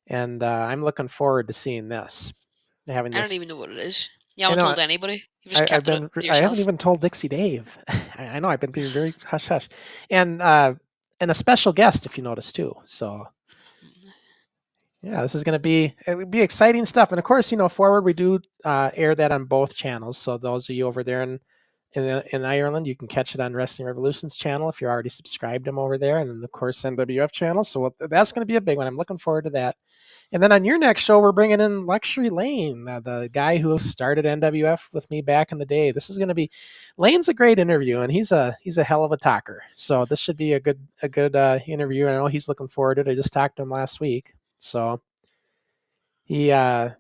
And I'm looking forward to seeing this. I don't even know what it is. You haven't told anybody. You've just I kept it to yourself. I haven't even told Dixie Dave. I know I've been being very hush hush, and a special guest, if you notice too. So yeah, this is going to be exciting stuff. And of course, Forward, we do air that on both channels. So those of you over there in Ireland, you can catch it on Wrestling Revolution's channel if you're already subscribed them over there, and then of course NWF channel. So that's going to be a big one. I'm looking forward to that. And then on your next show, we're bringing in Luxury Lane, the guy who started NWF with me back in the day. This is going to be Lane's a great interview, and he's a hell of a talker. So this should be a good interview. I know he's looking forward to it. I just talked to him last week. So he the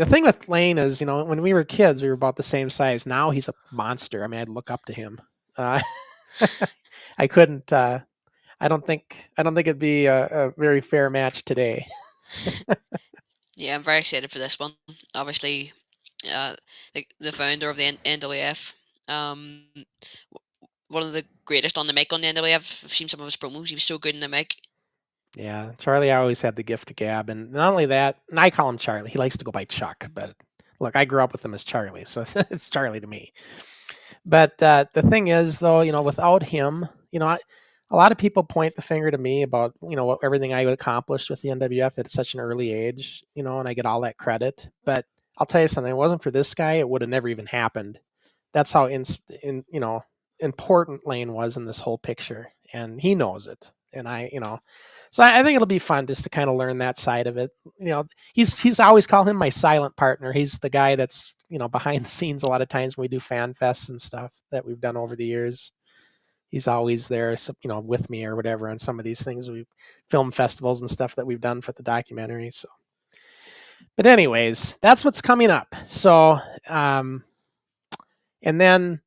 thing with Lane is, when we were kids, we were about the same size. Now he's a monster. I mean, I'd look up to him. I couldn't. I don't think it'd be a very fair match today. Yeah, I'm very excited for this one. Obviously, the founder of the NWF, one of the greatest on the mic on the NWF. I've seen some of his promos. He was so good in the mic. Yeah, Charlie always had the gift of gab, and not only that, and I call him Charlie. He likes to go by Chuck, but look, I grew up with him as Charlie, so it's Charlie to me. But the thing is, though, without him, a lot of people point the finger to me about, everything I accomplished with the NWF at such an early age, and I get all that credit. But I'll tell you something, if it wasn't for this guy, it would have never even happened. That's how important Lane was in this whole picture, and he knows it. And so I think it'll be fun just to kind of learn that side of it. He's always called him my silent partner. He's the guy that's, behind the scenes a lot of times when we do fan fests and stuff that we've done over the years. He's always there, with me or whatever on some of these things. We film festivals and stuff that we've done for the documentary. So, but anyways, that's what's coming up. So, and then,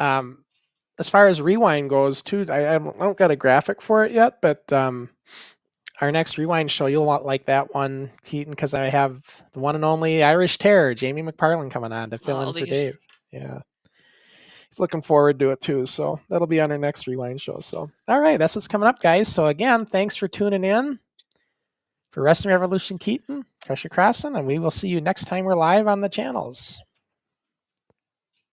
as far as Rewind goes, too, I don't got a graphic for it yet, but our next Rewind show, you'll like that one, Keaton, because I have the one and only Irish Terror, Jamie McParland, coming on to fill in for Dave. Yeah. He's looking forward to it, too. So that'll be on our next Rewind show. So, all right, that's what's coming up, guys. So, again, thanks for tuning in. For Wrestling Revolution, Keaton, Crusher Crossen, and we will see you next time we're live on the channels.